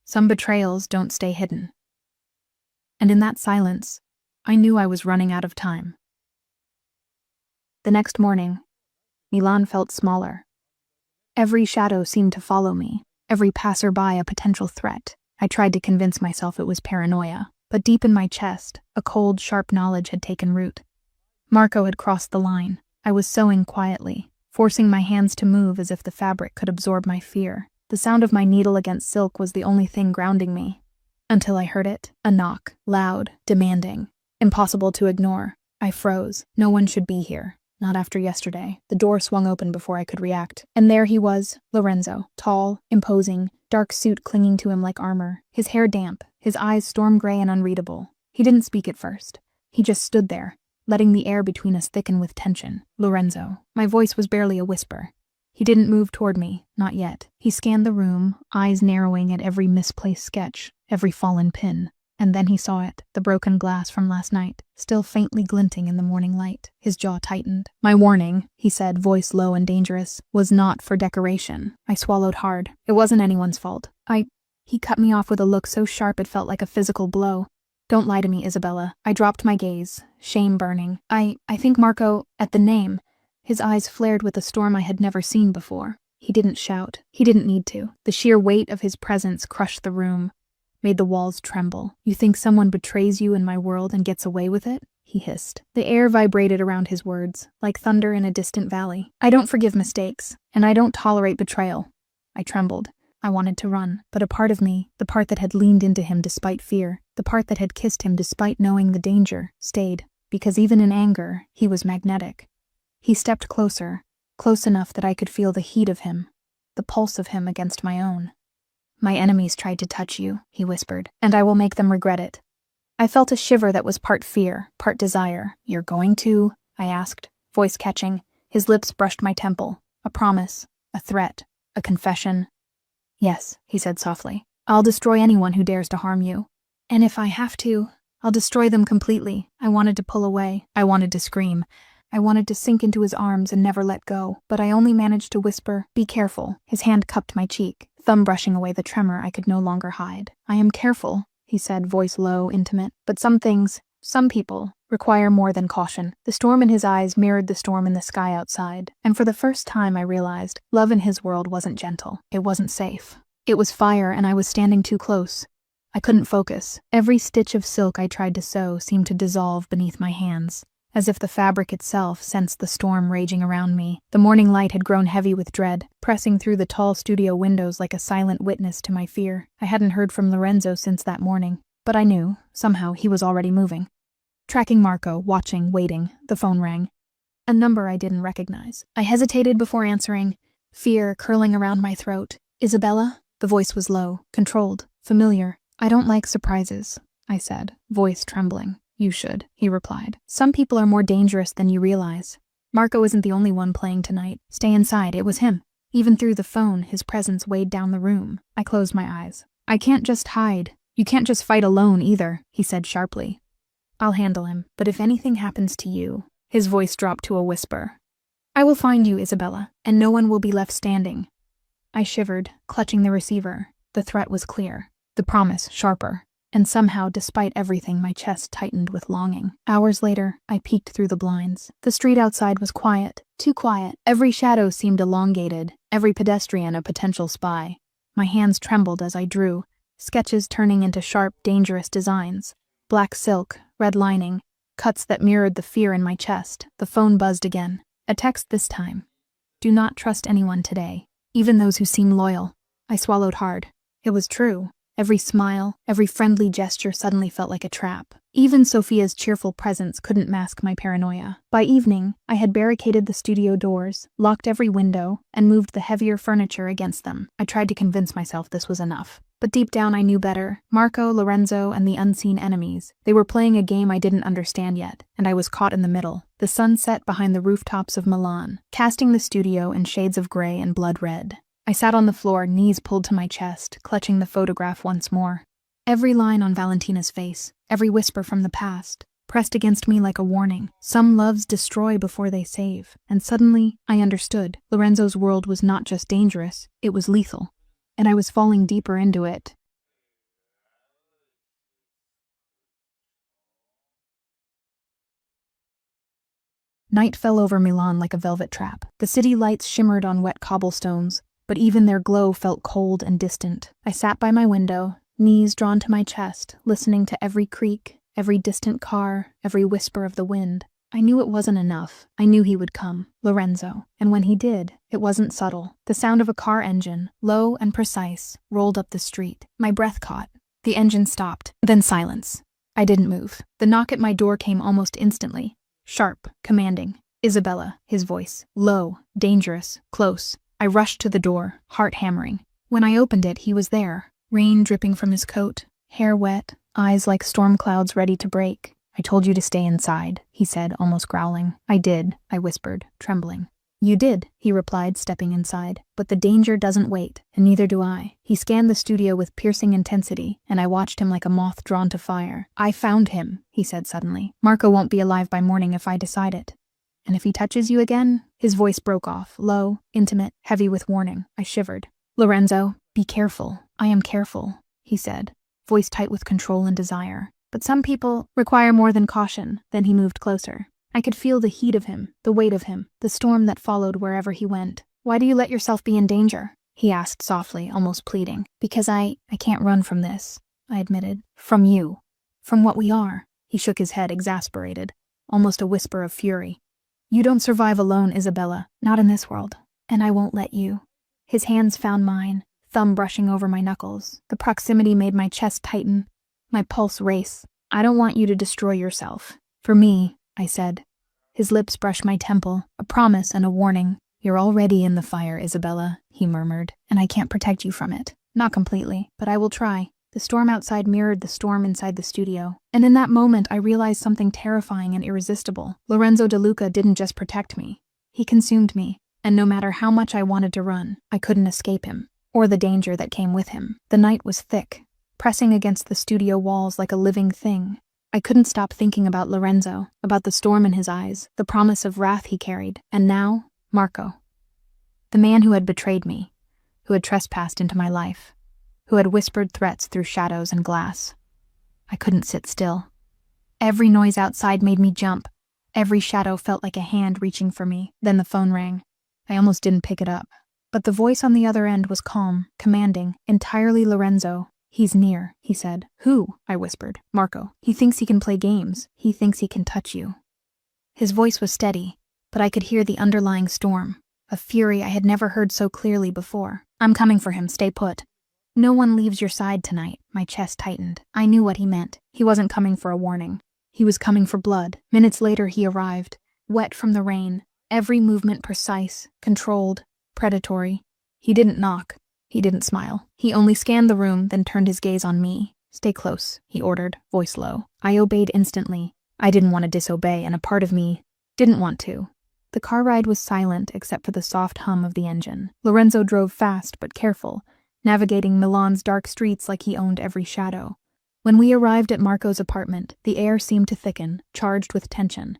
Some betrayals don't stay hidden. And in that silence, I knew I was running out of time. The next morning, Milan felt smaller. Every shadow seemed to follow me, every passerby a potential threat. I tried to convince myself it was paranoia, but deep in my chest, a cold, sharp knowledge had taken root. Marco had crossed the line. I was sewing quietly, forcing my hands to move as if the fabric could absorb my fear. The sound of my needle against silk was the only thing grounding me. Until I heard it, a knock, loud, demanding. Impossible to ignore. I froze. No one should be here. Not after yesterday. The door swung open before I could react. And there he was, Lorenzo. Tall, imposing, dark suit clinging to him like armor. His hair damp, his eyes storm gray and unreadable. He didn't speak at first. He just stood there, letting the air between us thicken with tension. Lorenzo. My voice was barely a whisper. He didn't move toward me, not yet. He scanned the room, eyes narrowing at every misplaced sketch, every fallen pin. And then he saw it, the broken glass from last night, still faintly glinting in the morning light. His jaw tightened. My warning, he said, voice low and dangerous, was not for decoration. I swallowed hard. It wasn't anyone's fault. He cut me off with a look so sharp it felt like a physical blow. Don't lie to me, Isabella. I dropped my gaze, shame burning. I think Marco, at the name, his eyes flared with a storm I had never seen before. He didn't shout. He didn't need to. The sheer weight of his presence crushed the room, made the walls tremble. You think someone betrays you in my world and gets away with it? He hissed. The air vibrated around his words, like thunder in a distant valley. I don't forgive mistakes, and I don't tolerate betrayal. I trembled. I wanted to run, but a part of me, the part that had leaned into him despite fear, the part that had kissed him despite knowing the danger, stayed, because even in anger, he was magnetic. He stepped closer, close enough that I could feel the heat of him, the pulse of him against my own. My enemies tried to touch you, he whispered, and I will make them regret it. I felt a shiver that was part fear, part desire. You're going to? I asked, voice catching. His lips brushed my temple. A promise, a threat, a confession. Yes, he said softly. I'll destroy anyone who dares to harm you. And if I have to, I'll destroy them completely. I wanted to pull away. I wanted to scream. I wanted to sink into his arms and never let go, but I only managed to whisper, be careful. His hand cupped my cheek, thumb brushing away the tremor I could no longer hide. I am careful, he said, voice low, intimate. But some things, some people, require more than caution. The storm in his eyes mirrored the storm in the sky outside, and for the first time I realized love in his world wasn't gentle. It wasn't safe. It was fire, and I was standing too close. I couldn't focus. Every stitch of silk I tried to sew seemed to dissolve beneath my hands, as if the fabric itself sensed the storm raging around me. The morning light had grown heavy with dread, pressing through the tall studio windows like a silent witness to my fear. I hadn't heard from Lorenzo since that morning, but I knew, somehow, he was already moving. Tracking Marco, watching, waiting. The phone rang. A number I didn't recognize. I hesitated before answering, fear curling around my throat. Isabella? The voice was low, controlled, familiar. I don't like surprises, I said, voice trembling. You should, he replied. Some people are more dangerous than you realize. Marco isn't the only one playing tonight. Stay inside, it was him. Even through the phone, his presence weighed down the room. I closed my eyes. I can't just hide. You can't just fight alone either, he said sharply. I'll handle him, but if anything happens to you, his voice dropped to a whisper. I will find you, Isabella, and no one will be left standing. I shivered, clutching the receiver. The threat was clear, the promise sharper, and somehow, despite everything, my chest tightened with longing. Hours later, I peeked through the blinds. The street outside was quiet, too quiet. Every shadow seemed elongated, every pedestrian a potential spy. My hands trembled as I drew, sketches turning into sharp, dangerous designs. Black silk, red lining, cuts that mirrored the fear in my chest. The phone buzzed again. A text this time. Do not trust anyone today, even those who seem loyal. I swallowed hard. It was true. Every smile, every friendly gesture suddenly felt like a trap. Even Sophia's cheerful presence couldn't mask my paranoia. By evening, I had barricaded the studio doors, locked every window, and moved the heavier furniture against them. I tried to convince myself this was enough. But deep down I knew better. Marco, Lorenzo, and the unseen enemies. They were playing a game I didn't understand yet, and I was caught in the middle. The sun set behind the rooftops of Milan, casting the studio in shades of gray and blood red. I sat on the floor, knees pulled to my chest, clutching the photograph once more. Every line on Valentina's face, every whisper from the past, pressed against me like a warning. Some loves destroy before they save. And suddenly, I understood. Lorenzo's world was not just dangerous, it was lethal. And I was falling deeper into it. Night fell over Milan like a velvet trap. The city lights shimmered on wet cobblestones, but even their glow felt cold and distant. I sat by my window, knees drawn to my chest, listening to every creak, every distant car, every whisper of the wind. I knew it wasn't enough. I knew he would come, Lorenzo. And when he did, it wasn't subtle. The sound of a car engine, low and precise, rolled up the street. My breath caught. The engine stopped, then silence. I didn't move. The knock at my door came almost instantly. Sharp, commanding. Isabella, his voice. Low, dangerous, close. I rushed to the door, heart hammering. When I opened it, he was there. Rain dripping from his coat, hair wet, eyes like storm clouds ready to break. I told you to stay inside, he said, almost growling. I did, I whispered, trembling. You did, he replied, stepping inside. But the danger doesn't wait, and neither do I. He scanned the studio with piercing intensity, and I watched him like a moth drawn to fire. I found him, he said suddenly. Marco won't be alive by morning if I decide it. And if he touches you again? His voice broke off, low, intimate, heavy with warning. I shivered. Lorenzo, be careful. I am careful, he said, voice tight with control and desire. But some people require more than caution. Then he moved closer. I could feel the heat of him, the weight of him, the storm that followed wherever he went. Why do you let yourself be in danger? He asked softly, almost pleading. Because I can't run from this, I admitted. From you. From what we are. He shook his head, exasperated, almost a whisper of fury. You don't survive alone, Isabella. Not in this world. And I won't let you. His hands found mine, thumb brushing over my knuckles. The proximity made my chest tighten, my pulse race. I don't want you to destroy yourself. For me, I said. His lips brushed my temple, a promise and a warning. You're already in the fire, Isabella, he murmured, and I can't protect you from it. Not completely, but I will try. The storm outside mirrored the storm inside the studio. And in that moment, I realized something terrifying and irresistible. Lorenzo De Luca didn't just protect me. He consumed me, and no matter how much I wanted to run, I couldn't escape him, or the danger that came with him. The night was thick, pressing against the studio walls like a living thing. I couldn't stop thinking about Lorenzo, about the storm in his eyes, the promise of wrath he carried, and now, Marco. The man who had betrayed me, who had trespassed into my life, who had whispered threats through shadows and glass. I couldn't sit still. Every noise outside made me jump. Every shadow felt like a hand reaching for me. Then the phone rang. I almost didn't pick it up. But the voice on the other end was calm, commanding, entirely Lorenzo. He's near, he said. Who? I whispered. Marco. He thinks he can play games. He thinks he can touch you. His voice was steady, but I could hear the underlying storm, a fury I had never heard so clearly before. I'm coming for him. Stay put. No one leaves your side tonight. My chest tightened. I knew what he meant. He wasn't coming for a warning. He was coming for blood. Minutes later he arrived, wet from the rain, every movement precise, controlled, predatory. He didn't knock. He didn't smile. He only scanned the room, then turned his gaze on me. "Stay close," he ordered, voice low. I obeyed instantly. I didn't want to disobey, and a part of me didn't want to. The car ride was silent except for the soft hum of the engine. Lorenzo drove fast but careful, navigating Milan's dark streets like he owned every shadow. When we arrived at Marco's apartment, the air seemed to thicken, charged with tension.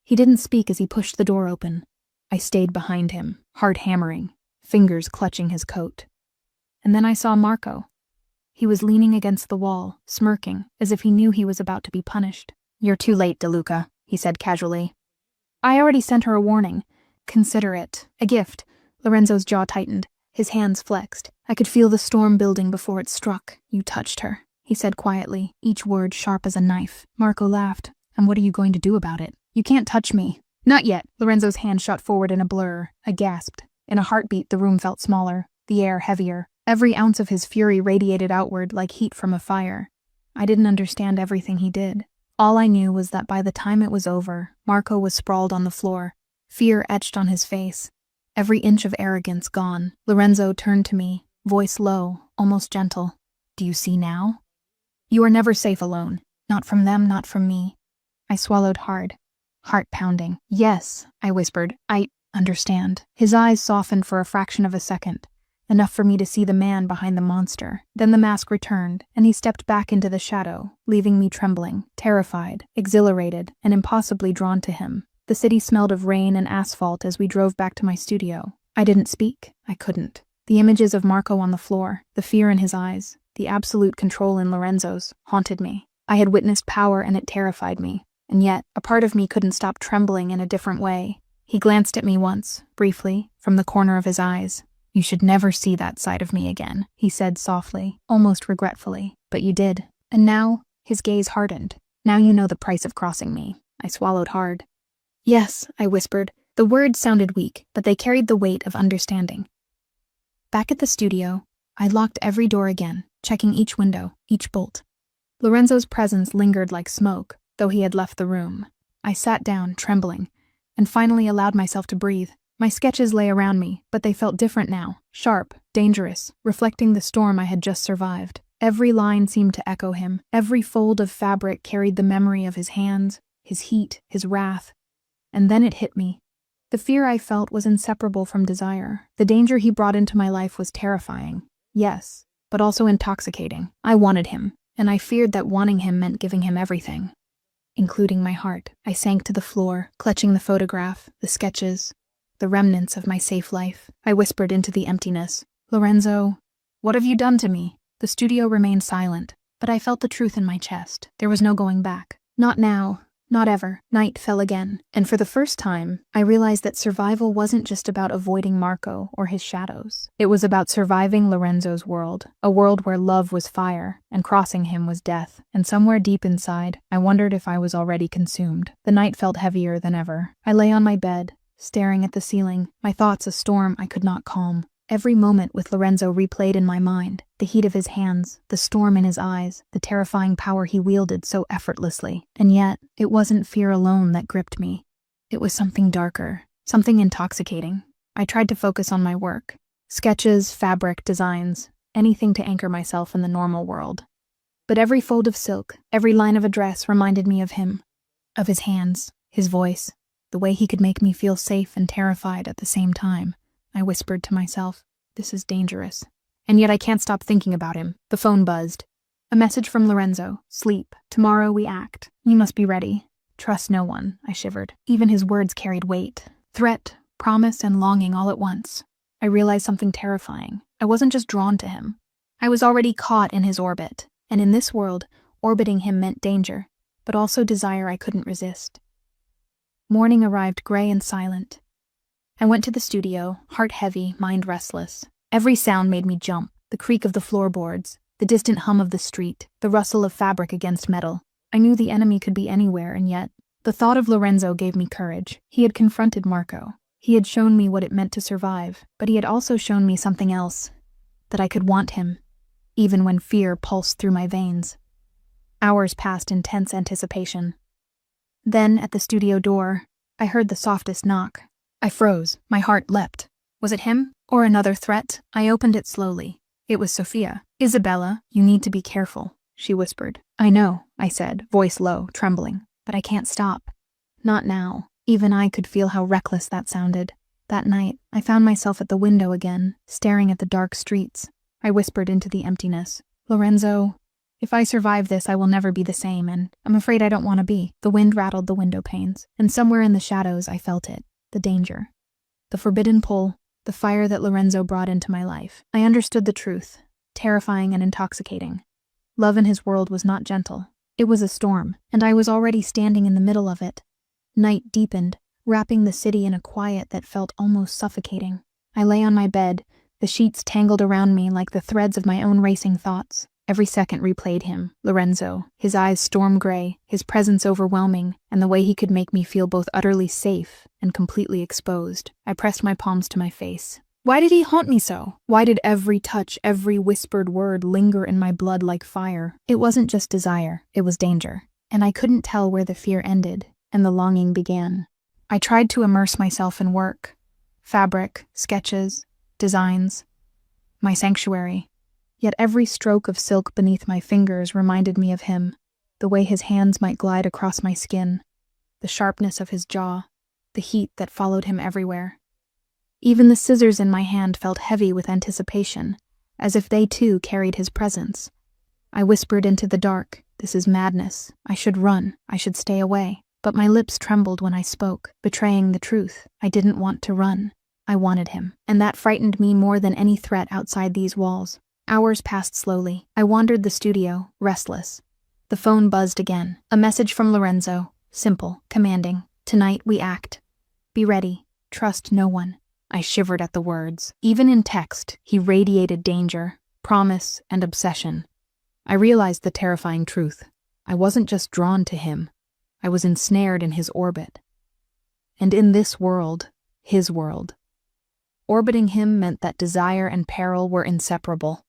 He didn't speak as he pushed the door open. I stayed behind him, heart hammering, fingers clutching his coat. And then I saw Marco. He was leaning against the wall, smirking, as if he knew he was about to be punished. "You're too late, DeLuca," he said casually. "I already sent her a warning. Consider it a gift." Lorenzo's jaw tightened, his hands flexed. I could feel the storm building before it struck. "You touched her," he said quietly, each word sharp as a knife. Marco laughed. "And what are you going to do about it?" "You can't touch me." "Not yet." Lorenzo's hand shot forward in a blur. I gasped. In a heartbeat, the room felt smaller, the air heavier. Every ounce of his fury radiated outward like heat from a fire. I didn't understand everything he did. All I knew was that by the time it was over, Marco was sprawled on the floor, fear etched on his face, every inch of arrogance gone. Lorenzo turned to me, voice low, almost gentle. "Do you see now? You are never safe alone. Not from them, not from me." I swallowed hard, heart pounding. "Yes," I whispered. "I understand." His eyes softened for a fraction of a second, enough for me to see the man behind the monster. Then the mask returned, and he stepped back into the shadow, leaving me trembling, terrified, exhilarated, and impossibly drawn to him. The city smelled of rain and asphalt as we drove back to my studio. I didn't speak. I couldn't. The images of Marco on the floor, the fear in his eyes, the absolute control in Lorenzo's, haunted me. I had witnessed power and it terrified me, and yet a part of me couldn't stop trembling in a different way. He glanced at me once, briefly, from the corner of his eyes. "You should never see that side of me again," he said softly, almost regretfully. "But you did. And now," his gaze hardened, "now you know the price of crossing me." I swallowed hard. "Yes," I whispered. The words sounded weak, but they carried the weight of understanding. Back at the studio, I locked every door again, checking each window, each bolt. Lorenzo's presence lingered like smoke, though he had left the room. I sat down, trembling, and finally allowed myself to breathe. My sketches lay around me, but they felt different now, sharp, dangerous, reflecting the storm I had just survived. Every line seemed to echo him. Every fold of fabric carried the memory of his hands, his heat, his wrath. And then it hit me. The fear I felt was inseparable from desire. The danger he brought into my life was terrifying, yes, but also intoxicating. I wanted him, and I feared that wanting him meant giving him everything, including my heart. I sank to the floor, clutching the photograph, the sketches, the remnants of my safe life. I whispered into the emptiness, "Lorenzo, what have you done to me?" The studio remained silent, but I felt the truth in my chest. There was no going back. Not now, not ever. Night fell again, and for the first time, I realized that survival wasn't just about avoiding Marco or his shadows. It was about surviving Lorenzo's world, a world where love was fire, and crossing him was death. And somewhere deep inside, I wondered if I was already consumed. The night felt heavier than ever. I lay on my bed, staring at the ceiling, my thoughts a storm I could not calm. Every moment with Lorenzo replayed in my mind, the heat of his hands, the storm in his eyes, the terrifying power he wielded so effortlessly. And yet, it wasn't fear alone that gripped me. It was something darker, something intoxicating. I tried to focus on my work. Sketches, fabric, designs, anything to anchor myself in the normal world. But every fold of silk, every line of a dress reminded me of him, of his hands, his voice, the way he could make me feel safe and terrified at the same time. I whispered to myself, "This is dangerous." And yet I can't stop thinking about him. The phone buzzed. A message from Lorenzo. "Sleep. Tomorrow we act. You must be ready. Trust no one," I shivered. Even his words carried weight. Threat, promise, and longing all at once. I realized something terrifying. I wasn't just drawn to him. I was already caught in his orbit. And in this world, orbiting him meant danger, but also desire I couldn't resist. Morning arrived gray and silent. I went to the studio, heart heavy, mind restless. Every sound made me jump, the creak of the floorboards, the distant hum of the street, the rustle of fabric against metal. I knew the enemy could be anywhere, and yet, the thought of Lorenzo gave me courage. He had confronted Marco. He had shown me what it meant to survive, but he had also shown me something else, that I could want him, even when fear pulsed through my veins. Hours passed in tense anticipation. Then, at the studio door, I heard the softest knock. I froze. My heart leapt. Was it him? Or another threat? I opened it slowly. It was Sophia. "Isabella, you need to be careful," she whispered. "I know," I said, voice low, trembling. "But I can't stop. Not now." Even I could feel how reckless that sounded. That night, I found myself at the window again, staring at the dark streets. I whispered into the emptiness, "Lorenzo, if I survive this, I will never be the same, and I'm afraid I don't want to be." The wind rattled the window panes, and somewhere in the shadows I felt it, the danger. The forbidden pull, the fire that Lorenzo brought into my life. I understood the truth, terrifying and intoxicating. Love in his world was not gentle. It was a storm, and I was already standing in the middle of it. Night deepened, wrapping the city in a quiet that felt almost suffocating. I lay on my bed, the sheets tangled around me like the threads of my own racing thoughts. Every second replayed him, Lorenzo, his eyes storm gray, his presence overwhelming, and the way he could make me feel both utterly safe and completely exposed. I pressed my palms to my face. Why did he haunt me so? Why did every touch, every whispered word linger in my blood like fire? It wasn't just desire, it was danger. And I couldn't tell where the fear ended and the longing began. I tried to immerse myself in work. Fabric, sketches, designs. My sanctuary. Yet every stroke of silk beneath my fingers reminded me of him, the way his hands might glide across my skin, the sharpness of his jaw, the heat that followed him everywhere. Even the scissors in my hand felt heavy with anticipation, as if they too carried his presence. I whispered into the dark, "This is madness. I should run. I should stay away." But my lips trembled when I spoke, betraying the truth. I didn't want to run. I wanted him, and that frightened me more than any threat outside these walls. Hours passed slowly. I wandered the studio, restless. The phone buzzed again. A message from Lorenzo, simple, commanding. "Tonight we act. Be ready. Trust no one." I shivered at the words. Even in text, he radiated danger, promise, and obsession. I realized the terrifying truth. I wasn't just drawn to him. I was ensnared in his orbit. And in this world, his world. Orbiting him meant that desire and peril were inseparable.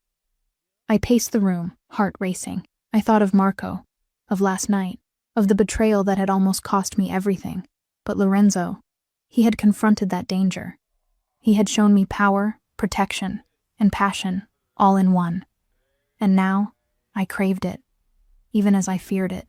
I paced the room, heart racing. I thought of Marco, of last night, of the betrayal that had almost cost me everything. But Lorenzo, he had confronted that danger. He had shown me power, protection, and passion, all in one. And now, I craved it, even as I feared it.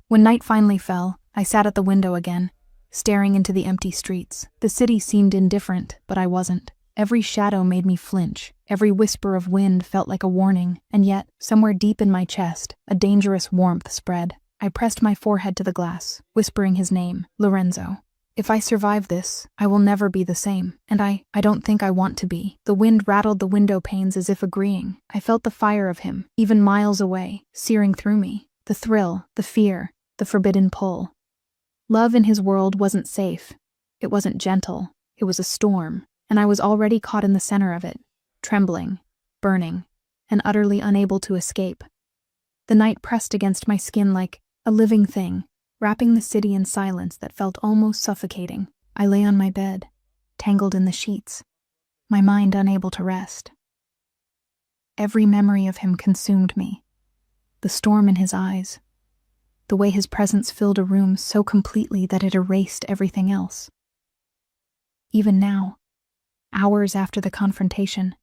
When night finally fell, I sat at the window again, staring into the empty streets. The city seemed indifferent, but I wasn't. Every shadow made me flinch. Every whisper of wind felt like a warning, and yet, somewhere deep in my chest, a dangerous warmth spread. I pressed my forehead to the glass, whispering his name, Lorenzo. If I survive this, I will never be the same, and I don't think I want to be. The wind rattled the window panes as if agreeing. I felt the fire of him, even miles away, searing through me. The thrill, the fear, the forbidden pull. Love in his world wasn't safe. It wasn't gentle. It was a storm, and I was already caught in the center of it, trembling, burning, and utterly unable to escape. The night pressed against my skin like a living thing, wrapping the city in silence that felt almost suffocating. I lay on my bed, tangled in the sheets, my mind unable to rest. Every memory of him consumed me. The storm in his eyes, the way his presence filled a room so completely that it erased everything else. Even now, hours after the confrontation,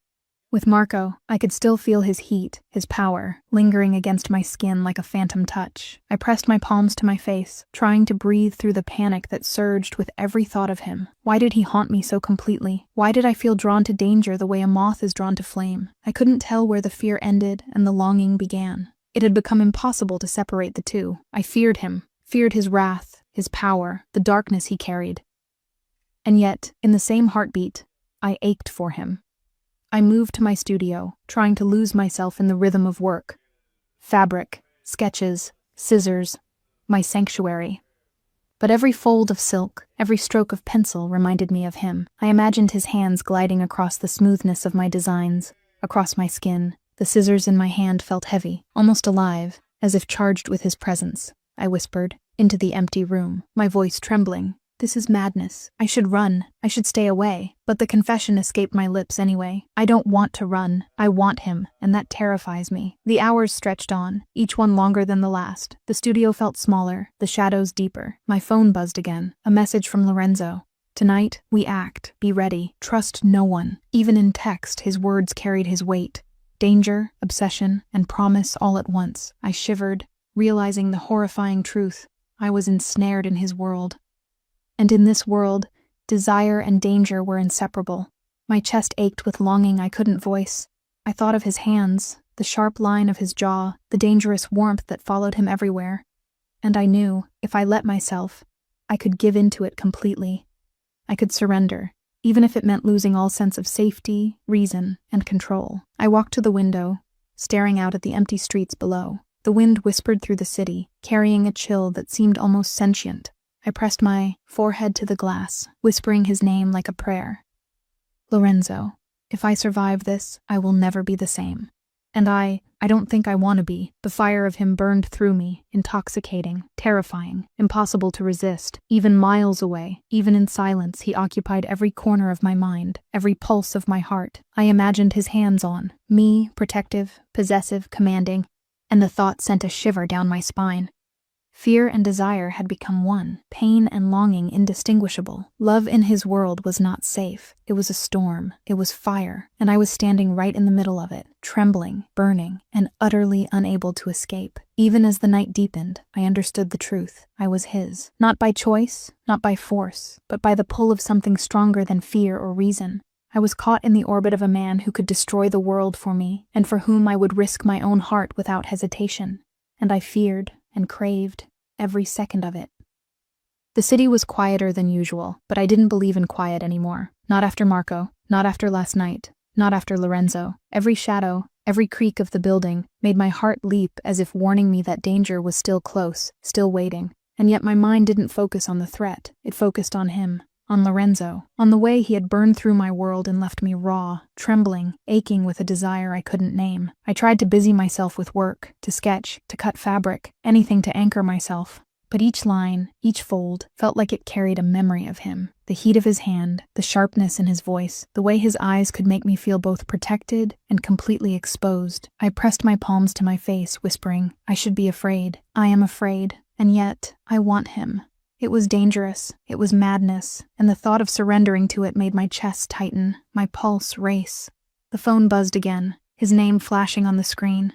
with Marco, I could still feel his heat, his power, lingering against my skin like a phantom touch. I pressed my palms to my face, trying to breathe through the panic that surged with every thought of him. Why did he haunt me so completely? Why did I feel drawn to danger the way a moth is drawn to flame? I couldn't tell where the fear ended and the longing began. It had become impossible to separate the two. I feared him, feared his wrath, his power, the darkness he carried. And yet, in the same heartbeat, I ached for him. I moved to my studio, trying to lose myself in the rhythm of work. Fabric, sketches, scissors, my sanctuary. But every fold of silk, every stroke of pencil reminded me of him. I imagined his hands gliding across the smoothness of my designs, across my skin. The scissors in my hand felt heavy, almost alive, as if charged with his presence. I whispered, into the empty room, my voice trembling. This is madness. I should run. I should stay away. But the confession escaped my lips anyway. I don't want to run. I want him, and that terrifies me. The hours stretched on, each one longer than the last. The studio felt smaller, the shadows deeper. My phone buzzed again. A message from Lorenzo. Tonight, we act. Be ready. Trust no one. Even in text, his words carried his weight. Danger, obsession, and promise all at once. I shivered, realizing the horrifying truth. I was ensnared in his world. And in this world, desire and danger were inseparable. My chest ached with longing I couldn't voice. I thought of his hands, the sharp line of his jaw, the dangerous warmth that followed him everywhere. And I knew, if I let myself, I could give in to it completely. I could surrender, even if it meant losing all sense of safety, reason, and control. I walked to the window, staring out at the empty streets below. The wind whispered through the city, carrying a chill that seemed almost sentient. I pressed my forehead to the glass, whispering his name like a prayer. Lorenzo, if I survive this, I will never be the same. And I don't think I want to be. The fire of him burned through me, intoxicating, terrifying, impossible to resist. Even miles away, even in silence, he occupied every corner of my mind, every pulse of my heart. I imagined his hands on me, protective, possessive, commanding, and the thought sent a shiver down my spine. Fear and desire had become one, pain and longing indistinguishable. Love in his world was not safe. It was a storm. It was fire, and I was standing right in the middle of it, trembling, burning, and utterly unable to escape. Even as the night deepened, I understood the truth. I was his. Not by choice, not by force, but by the pull of something stronger than fear or reason. I was caught in the orbit of a man who could destroy the world for me, and for whom I would risk my own heart without hesitation. And I feared and craved every second of it. The city was quieter than usual, but I didn't believe in quiet anymore. Not after Marco, not after last night, not after Lorenzo. Every shadow, every creak of the building made my heart leap as if warning me that danger was still close, still waiting. And yet my mind didn't focus on the threat. It focused on him. On Lorenzo, on the way he had burned through my world and left me raw, trembling, aching with a desire I couldn't name. I tried to busy myself with work, to sketch, to cut fabric, anything to anchor myself. But each line, each fold, felt like it carried a memory of him. The heat of his hand, the sharpness in his voice, the way his eyes could make me feel both protected and completely exposed. I pressed my palms to my face, whispering, I should be afraid. I am afraid. And yet, I want him. It was dangerous, it was madness, and the thought of surrendering to it made my chest tighten, my pulse race. The phone buzzed again, his name flashing on the screen.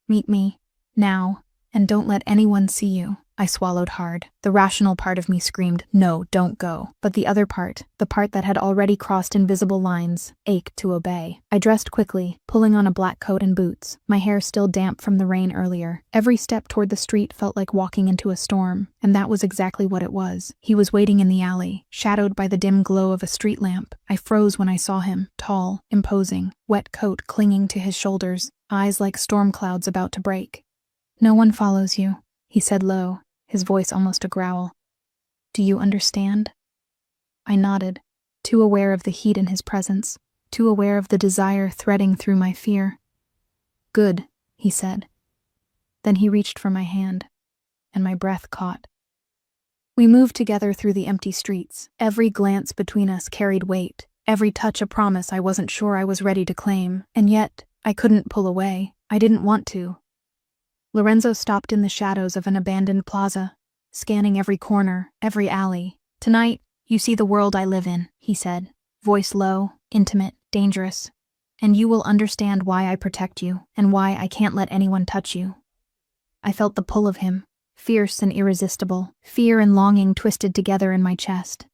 Meet me, now, and don't let anyone see you. I swallowed hard. The rational part of me screamed, no, don't go. But the other part, the part that had already crossed invisible lines, ached to obey. I dressed quickly, pulling on a black coat and boots, my hair still damp from the rain earlier. Every step toward the street felt like walking into a storm, and that was exactly what it was. He was waiting in the alley, shadowed by the dim glow of a street lamp. I froze when I saw him, tall, imposing, wet coat clinging to his shoulders, eyes like storm clouds about to break. No one follows you, he said low, his voice almost a growl. Do you understand? I nodded, too aware of the heat in his presence, too aware of the desire threading through my fear. Good, he said. Then he reached for my hand, and my breath caught. We moved together through the empty streets. Every glance between us carried weight, every touch a promise I wasn't sure I was ready to claim, and yet I couldn't pull away. I didn't want to. Lorenzo stopped in the shadows of an abandoned plaza, scanning every corner, every alley. Tonight, you see the world I live in, he said, voice low, intimate, dangerous. And you will understand why I protect you, and why I can't let anyone touch you. I felt the pull of him, fierce and irresistible, fear and longing twisted together in my chest.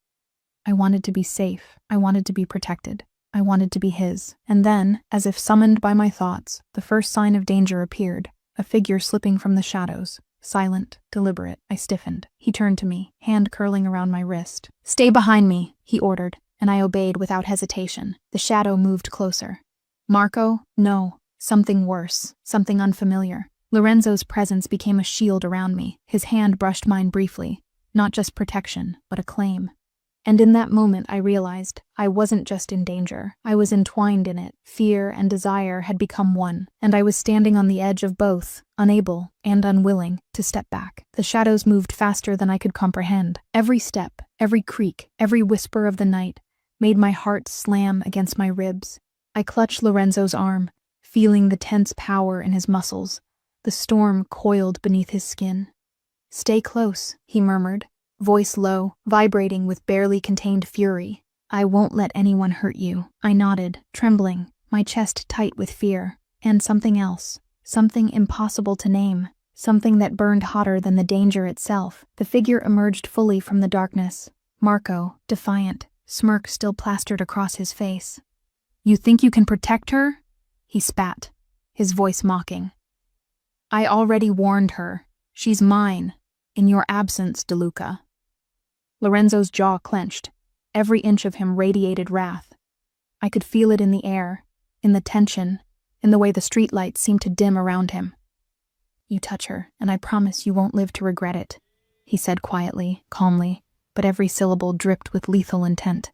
I wanted to be safe, I wanted to be protected. I wanted to be his. And then, as if summoned by my thoughts, the first sign of danger appeared. A figure slipping from the shadows. Silent, deliberate, I stiffened. He turned to me, hand curling around my wrist. Stay behind me, he ordered, and I obeyed without hesitation. The shadow moved closer. Marco? No. Something worse. Something unfamiliar. Lorenzo's presence became a shield around me. His hand brushed mine briefly. Not just protection, but a claim. And in that moment I realized I wasn't just in danger, I was entwined in it. Fear and desire had become one, and I was standing on the edge of both, unable and unwilling to step back. The shadows moved faster than I could comprehend. Every step, every creak, every whisper of the night made my heart slam against my ribs. I clutched Lorenzo's arm, feeling the tense power in his muscles. The storm coiled beneath his skin. "Stay close," he murmured, voice low, vibrating with barely contained fury. "I won't let anyone hurt you." I nodded, trembling, my chest tight with fear. And something else, something impossible to name, something that burned hotter than the danger itself. The figure emerged fully from the darkness. Marco, defiant, smirk still plastered across his face. "You think you can protect her?" He spat, his voice mocking. "I already warned her. She's mine. In your absence, DeLuca." Lorenzo's jaw clenched. Every inch of him radiated wrath. I could feel it in the air, in the tension, in the way the streetlights seemed to dim around him. "You touch her, and I promise you won't live to regret it," he said quietly, calmly, but every syllable dripped with lethal intent.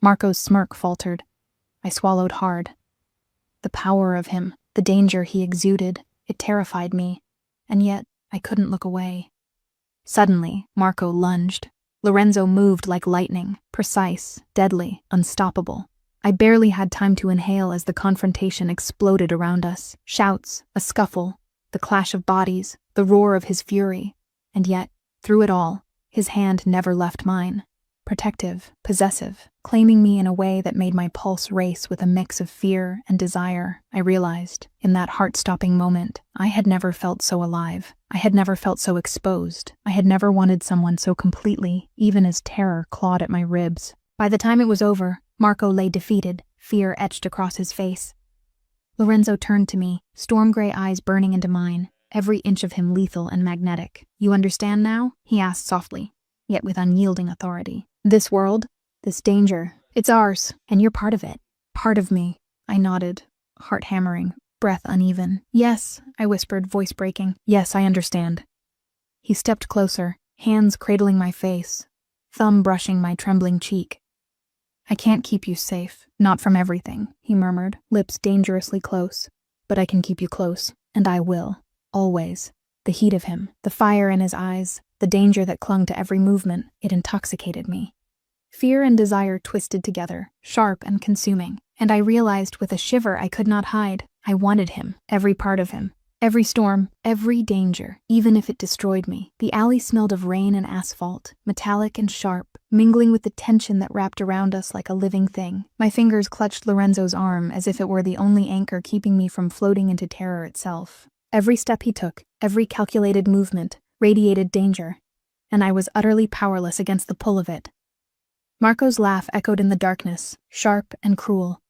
Marco's smirk faltered. I swallowed hard. The power of him, the danger he exuded, it terrified me, and yet I couldn't look away. Suddenly, Marco lunged. Lorenzo moved like lightning, precise, deadly, unstoppable. I barely had time to inhale as the confrontation exploded around us. Shouts, a scuffle, the clash of bodies, the roar of his fury. And yet, through it all, his hand never left mine. Protective, possessive, claiming me in a way that made my pulse race with a mix of fear and desire. I realized, in that heart-stopping moment, I had never felt so alive. I had never felt so exposed. I had never wanted someone so completely, even as terror clawed at my ribs. By the time it was over, Marco lay defeated, fear etched across his face. Lorenzo turned to me, storm-gray eyes burning into mine, every inch of him lethal and magnetic. "You understand now?" he asked softly, yet with unyielding authority. "This world, this danger, it's ours, and you're part of it." "Part of me," I nodded, heart hammering, breath uneven. "Yes," I whispered, voice breaking. "Yes, I understand." He stepped closer, hands cradling my face, thumb brushing my trembling cheek. "I can't keep you safe, not from everything," he murmured, lips dangerously close. "But I can keep you close, and I will, always." The heat of him, the fire in his eyes, the danger that clung to every movement, it intoxicated me. Fear and desire twisted together, sharp and consuming, and I realized with a shiver I could not hide. I wanted him, every part of him, every storm, every danger, even if it destroyed me. The alley smelled of rain and asphalt, metallic and sharp, mingling with the tension that wrapped around us like a living thing. My fingers clutched Lorenzo's arm as if it were the only anchor keeping me from floating into terror itself. Every step he took, every calculated movement, radiated danger, and I was utterly powerless against the pull of it. Marco's laugh echoed in the darkness, sharp and cruel.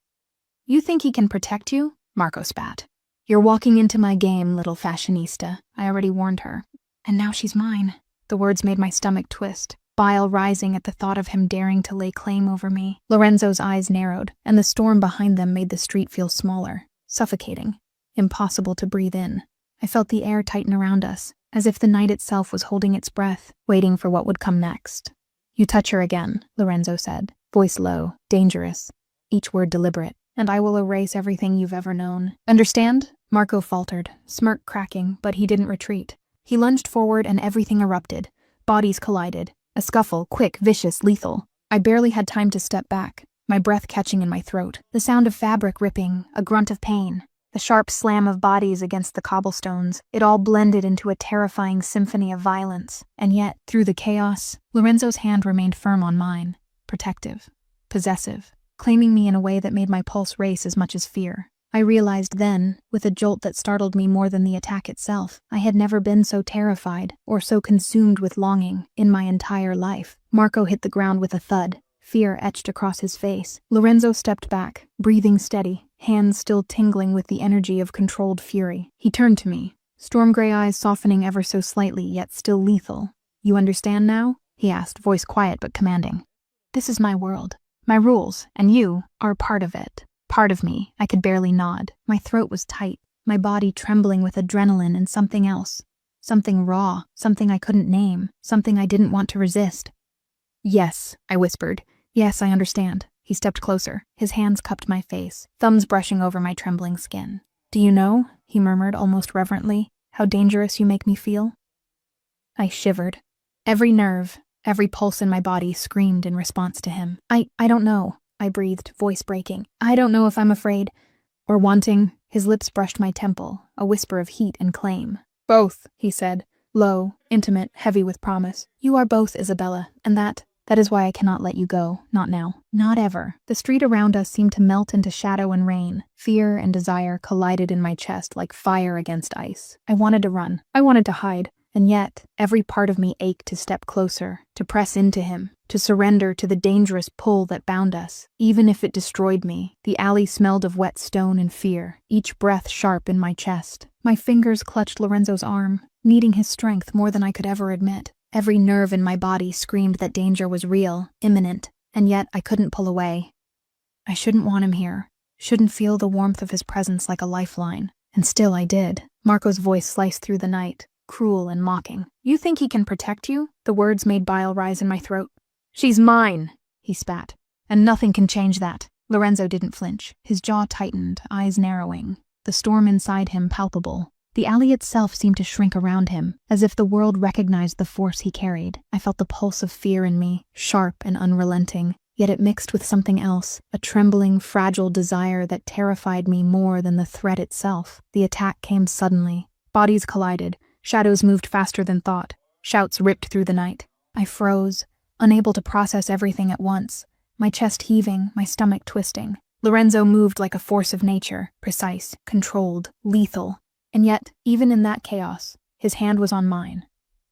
"You think he can protect you?" Marco spat. "You're walking into my game, little fashionista. I already warned her. And now she's mine." The words made my stomach twist, bile rising at the thought of him daring to lay claim over me. Lorenzo's eyes narrowed, and the storm behind them made the street feel smaller, suffocating, impossible to breathe in. I felt the air tighten around us, as if the night itself was holding its breath, waiting for what would come next. "You touch her again," Lorenzo said, voice low, dangerous, each word deliberate, "and I will erase everything you've ever known. Understand?" Marco faltered, smirk cracking, but he didn't retreat. He lunged forward and everything erupted. Bodies collided. A scuffle, quick, vicious, lethal. I barely had time to step back, my breath catching in my throat. The sound of fabric ripping, a grunt of pain. The sharp slam of bodies against the cobblestones, it all blended into a terrifying symphony of violence. And yet, through the chaos, Lorenzo's hand remained firm on mine, protective, possessive, claiming me in a way that made my pulse race as much as fear. I realized then, with a jolt that startled me more than the attack itself, I had never been so terrified, or so consumed with longing, in my entire life. Marco hit the ground with a thud, fear etched across his face. Lorenzo stepped back, breathing steady, hands still tingling with the energy of controlled fury. He turned to me, storm-gray eyes softening ever so slightly, yet still lethal. "You understand now?" he asked, voice quiet but commanding. "This is my world, my rules, and you are part of it. Part of me." I could barely nod. My throat was tight, my body trembling with adrenaline and something else. Something raw, something I couldn't name, something I didn't want to resist. Yes, I whispered. Yes, I understand. He stepped closer. His hands cupped my face, thumbs brushing over my trembling skin. Do you know, he murmured almost reverently, how dangerous you make me feel? I shivered. Every nerve, every pulse in my body screamed in response to him. I don't know, I breathed, voice breaking. I don't know if I'm afraid or wanting. His lips brushed my temple, a whisper of heat and claim. Both, he said, low, intimate, heavy with promise. You are both, Isabella, and that is why I cannot let you go, not now, not ever. The street around us seemed to melt into shadow and rain. Fear and desire collided in my chest like fire against ice. I wanted to run. I wanted to hide. And yet, every part of me ached to step closer, to press into him, to surrender to the dangerous pull that bound us. Even if it destroyed me, the alley smelled of wet stone and fear, each breath sharp in my chest. My fingers clutched Lorenzo's arm, needing his strength more than I could ever admit. Every nerve in my body screamed that danger was real, imminent, and yet I couldn't pull away. I shouldn't want him here, shouldn't feel the warmth of his presence like a lifeline. And still I did. Marco's voice sliced through the night, cruel and mocking. You think he can protect you? The words made bile rise in my throat. She's mine, he spat, and nothing can change that. Lorenzo didn't flinch, his jaw tightened, eyes narrowing, the storm inside him palpable. The alley itself seemed to shrink around him, as if the world recognized the force he carried. I felt the pulse of fear in me, sharp and unrelenting, yet it mixed with something else, a trembling, fragile desire that terrified me more than the threat itself. The attack came suddenly. Bodies collided. Shadows moved faster than thought. Shouts ripped through the night. I froze, unable to process everything at once, my chest heaving, my stomach twisting. Lorenzo moved like a force of nature, precise, controlled, lethal. And yet, even in that chaos, his hand was on mine.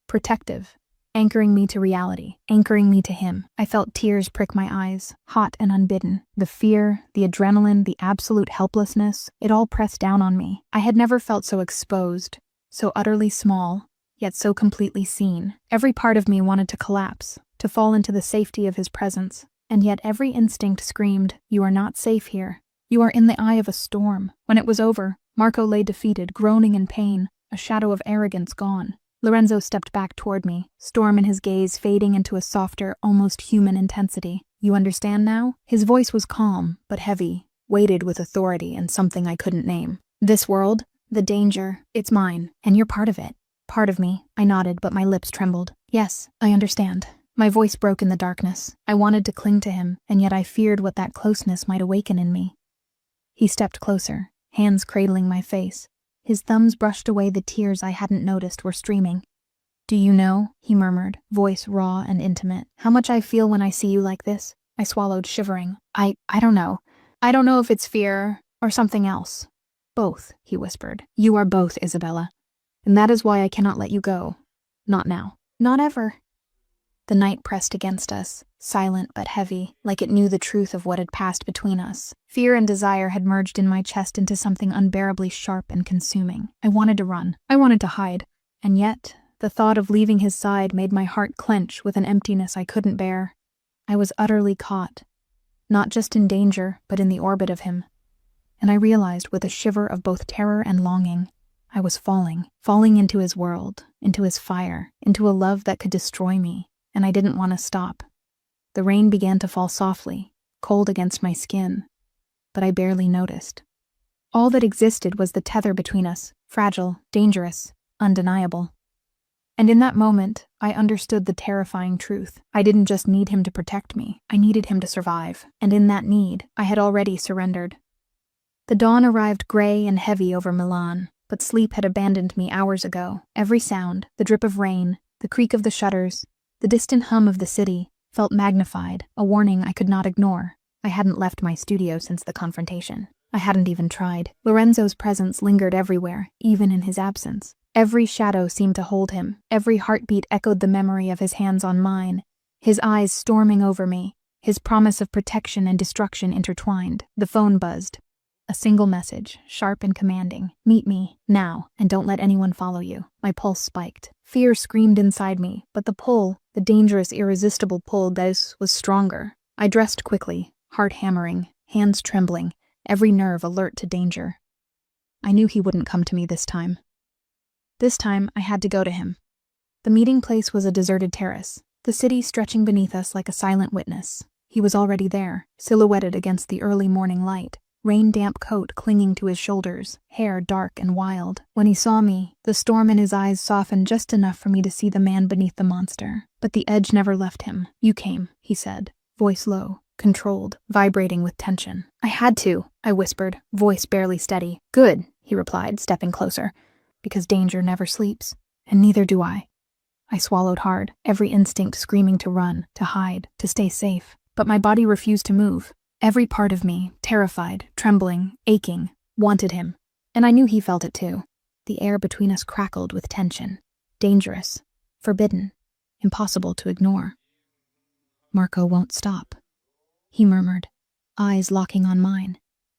Protective, anchoring me to reality, anchoring me to him. I felt tears prick my eyes, hot and unbidden. The fear, the adrenaline, the absolute helplessness, it all pressed down on me. I had never felt so exposed, so utterly small, yet so completely seen. Every part of me wanted to collapse, to fall into the safety of his presence, and yet every instinct screamed, you are not safe here. You are in the eye of a storm. When it was over, Marco lay defeated, groaning in pain, a shadow of arrogance gone. Lorenzo stepped back toward me, storm in his gaze fading into a softer, almost human intensity. You understand now? His voice was calm, but heavy, weighted with authority and something I couldn't name. This world, the danger, it's mine, and you're part of it. Part of me. I nodded, but my lips trembled. Yes, I understand. My voice broke in the darkness. I wanted to cling to him, and yet I feared what that closeness might awaken in me. He stepped closer, hands cradling my face. His thumbs brushed away the tears I hadn't noticed were streaming. Do you know, he murmured, voice raw and intimate, how much I feel when I see you like this? I swallowed, shivering. I don't know. I don't know if it's fear or something else. Both, he whispered. You are both, Isabella. And that is why I cannot let you go. Not now. Not ever. The night pressed against us, silent but heavy, like it knew the truth of what had passed between us. Fear and desire had merged in my chest into something unbearably sharp and consuming. I wanted to run. I wanted to hide. And yet, the thought of leaving his side made my heart clench with an emptiness I couldn't bear. I was utterly caught. Not just in danger, but in the orbit of him. And I realized with a shiver of both terror and longing, I was falling into his world, into his fire, into a love that could destroy me, and I didn't want to stop. The rain began to fall softly, cold against my skin, but I barely noticed. All that existed was the tether between us, fragile, dangerous, undeniable. And in that moment, I understood the terrifying truth. I didn't just need him to protect me, I needed him to survive, and in that need, I had already surrendered. The dawn arrived gray and heavy over Milan, but sleep had abandoned me hours ago. Every sound, the drip of rain, the creak of the shutters, the distant hum of the city, felt magnified, a warning I could not ignore. I hadn't left my studio since the confrontation. I hadn't even tried. Lorenzo's presence lingered everywhere, even in his absence. Every shadow seemed to hold him. Every heartbeat echoed the memory of his hands on mine, his eyes storming over me, his promise of protection and destruction intertwined. The phone buzzed. A single message, sharp and commanding. Meet me, now, and don't let anyone follow you. My pulse spiked. Fear screamed inside me, but the pull, the dangerous, irresistible pull, was stronger. I dressed quickly, heart hammering, hands trembling, every nerve alert to danger. I knew he wouldn't come to me this time. This time, I had to go to him. The meeting place was a deserted terrace, the city stretching beneath us like a silent witness. He was already there, silhouetted against the early morning light, rain-damp coat clinging to his shoulders, hair dark and wild. When he saw me, the storm in his eyes softened just enough for me to see the man beneath the monster. But the edge never left him. "You came," he said, voice low, controlled, vibrating with tension. "I had to," I whispered, voice barely steady. "Good," he replied, stepping closer, "because danger never sleeps, and neither do I." I swallowed hard, every instinct screaming to run, to hide, to stay safe. But my body refused to move. Every part of me, terrified, trembling, aching, wanted him. And I knew he felt it too. The air between us crackled with tension. Dangerous, forbidden, impossible to ignore. "Marco won't stop," he murmured, eyes locking on mine,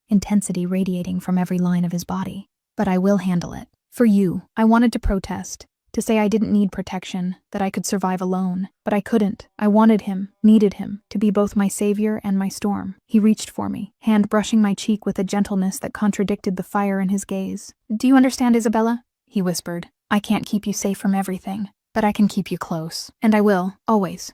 intensity radiating from every line of his body. "But I will handle it. For you." I wanted to protest, to say I didn't need protection, that I could survive alone. But I couldn't. I wanted him, needed him, to be both my savior and my storm. He reached for me, hand brushing my cheek with a gentleness that contradicted the fire in his gaze. "Do you understand, Isabella?" he whispered. "I can't keep you safe from everything, but I can keep you close. And I will, always."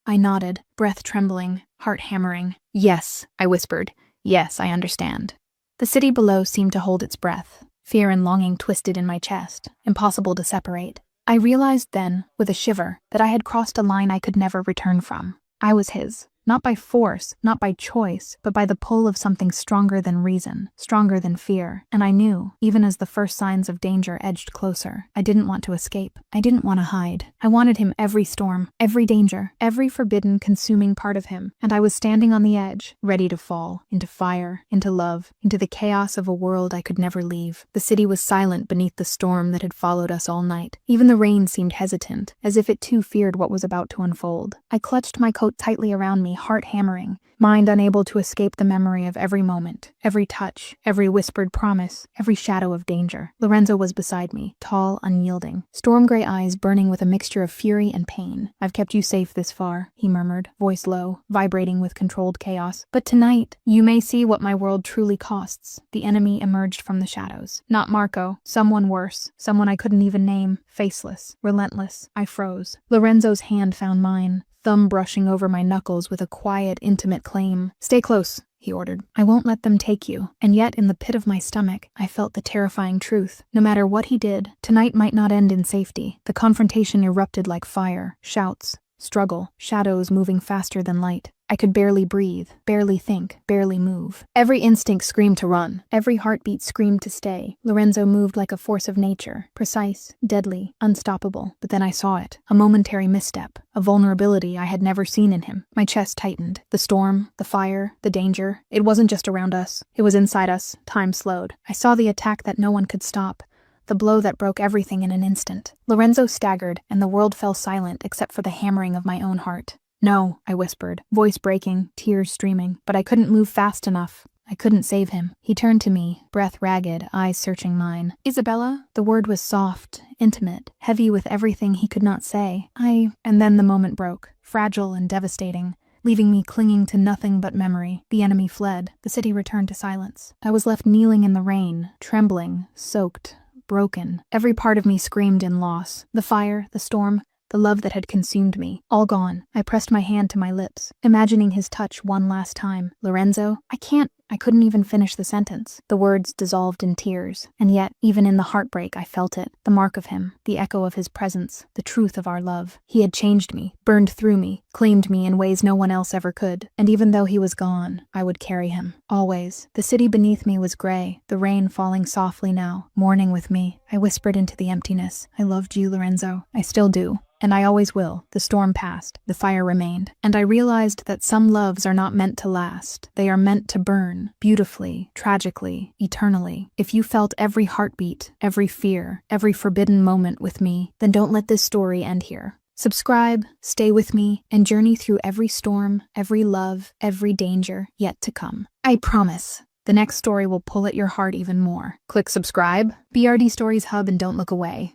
I nodded, breath trembling, heart hammering. "Yes," I whispered. "Yes, I understand." The city below seemed to hold its breath. Fear and longing twisted in my chest, impossible to separate. I realized then, with a shiver, that I had crossed a line I could never return from. I was his, not by force, not by choice, but by the pull of something stronger than reason, stronger than fear. And I knew, even as the first signs of danger edged closer, I didn't want to escape. I didn't want to hide. I wanted him every storm, every danger, every forbidden, consuming part of him. And I was standing on the edge, ready to fall, into fire, into love, into the chaos of a world I could never leave. The city was silent beneath the storm that had followed us all night. Even the rain seemed hesitant, as if it too feared what was about to unfold. I clutched my coat tightly around me, heart hammering, mind unable to escape the memory of every moment, every touch, every whispered promise, every shadow of danger. Lorenzo was beside me, tall, unyielding, storm-gray eyes burning with a mixture of fury and pain. "I've kept you safe this far," he murmured, voice low, vibrating with controlled chaos. "But tonight, you may see what my world truly costs." The enemy emerged from the shadows. Not Marco, someone worse, someone I couldn't even name, faceless, relentless. I froze. Lorenzo's hand found mine, thumb brushing over my knuckles with a quiet, intimate claim. "Stay close," he ordered. "I won't let them take you." And yet, in the pit of my stomach, I felt the terrifying truth. No matter what he did, tonight might not end in safety. The confrontation erupted like fire, shouts, struggle, shadows moving faster than light. I could barely breathe, barely think, barely move. Every instinct screamed to run. Every heartbeat screamed to stay. Lorenzo moved like a force of nature, precise, deadly, unstoppable. But then I saw it. A momentary misstep, a vulnerability I had never seen in him. My chest tightened. The storm, the fire, the danger. It wasn't just around us. It was inside us. Time slowed. I saw the attack that no one could stop. The blow that broke everything in an instant. Lorenzo staggered, and the world fell silent except for the hammering of my own heart. "No," I whispered, voice breaking, tears streaming, but I couldn't move fast enough. I couldn't save him. He turned to me, breath ragged, eyes searching mine. "Isabella?" The word was soft, intimate, heavy with everything he could not say. And then the moment broke, fragile and devastating, leaving me clinging to nothing but memory. The enemy fled. The city returned to silence. I was left kneeling in the rain, trembling, soaked, broken. Every part of me screamed in loss. The fire, the storm, the love that had consumed me, all gone. I pressed my hand to my lips, imagining his touch one last time. "Lorenzo, I couldn't even finish the sentence. The words dissolved in tears. And yet, even in the heartbreak, I felt it. The mark of him, the echo of his presence, the truth of our love. He had changed me, burned through me, claimed me in ways no one else ever could. And even though he was gone, I would carry him. Always. The city beneath me was gray, the rain falling softly now, mourning with me. I whispered into the emptiness. "I loved you, Lorenzo. I still do. And I always will." The storm passed. The fire remained. And I realized that some loves are not meant to last. They are meant to burn, beautifully, tragically, eternally. If you felt every heartbeat, every fear, every forbidden moment with me, then don't let this story end here. Subscribe, stay with me, and journey through every storm, every love, every danger yet to come. I promise. The next story will pull at your heart even more. Click subscribe, BRD Stories Hub, and don't look away.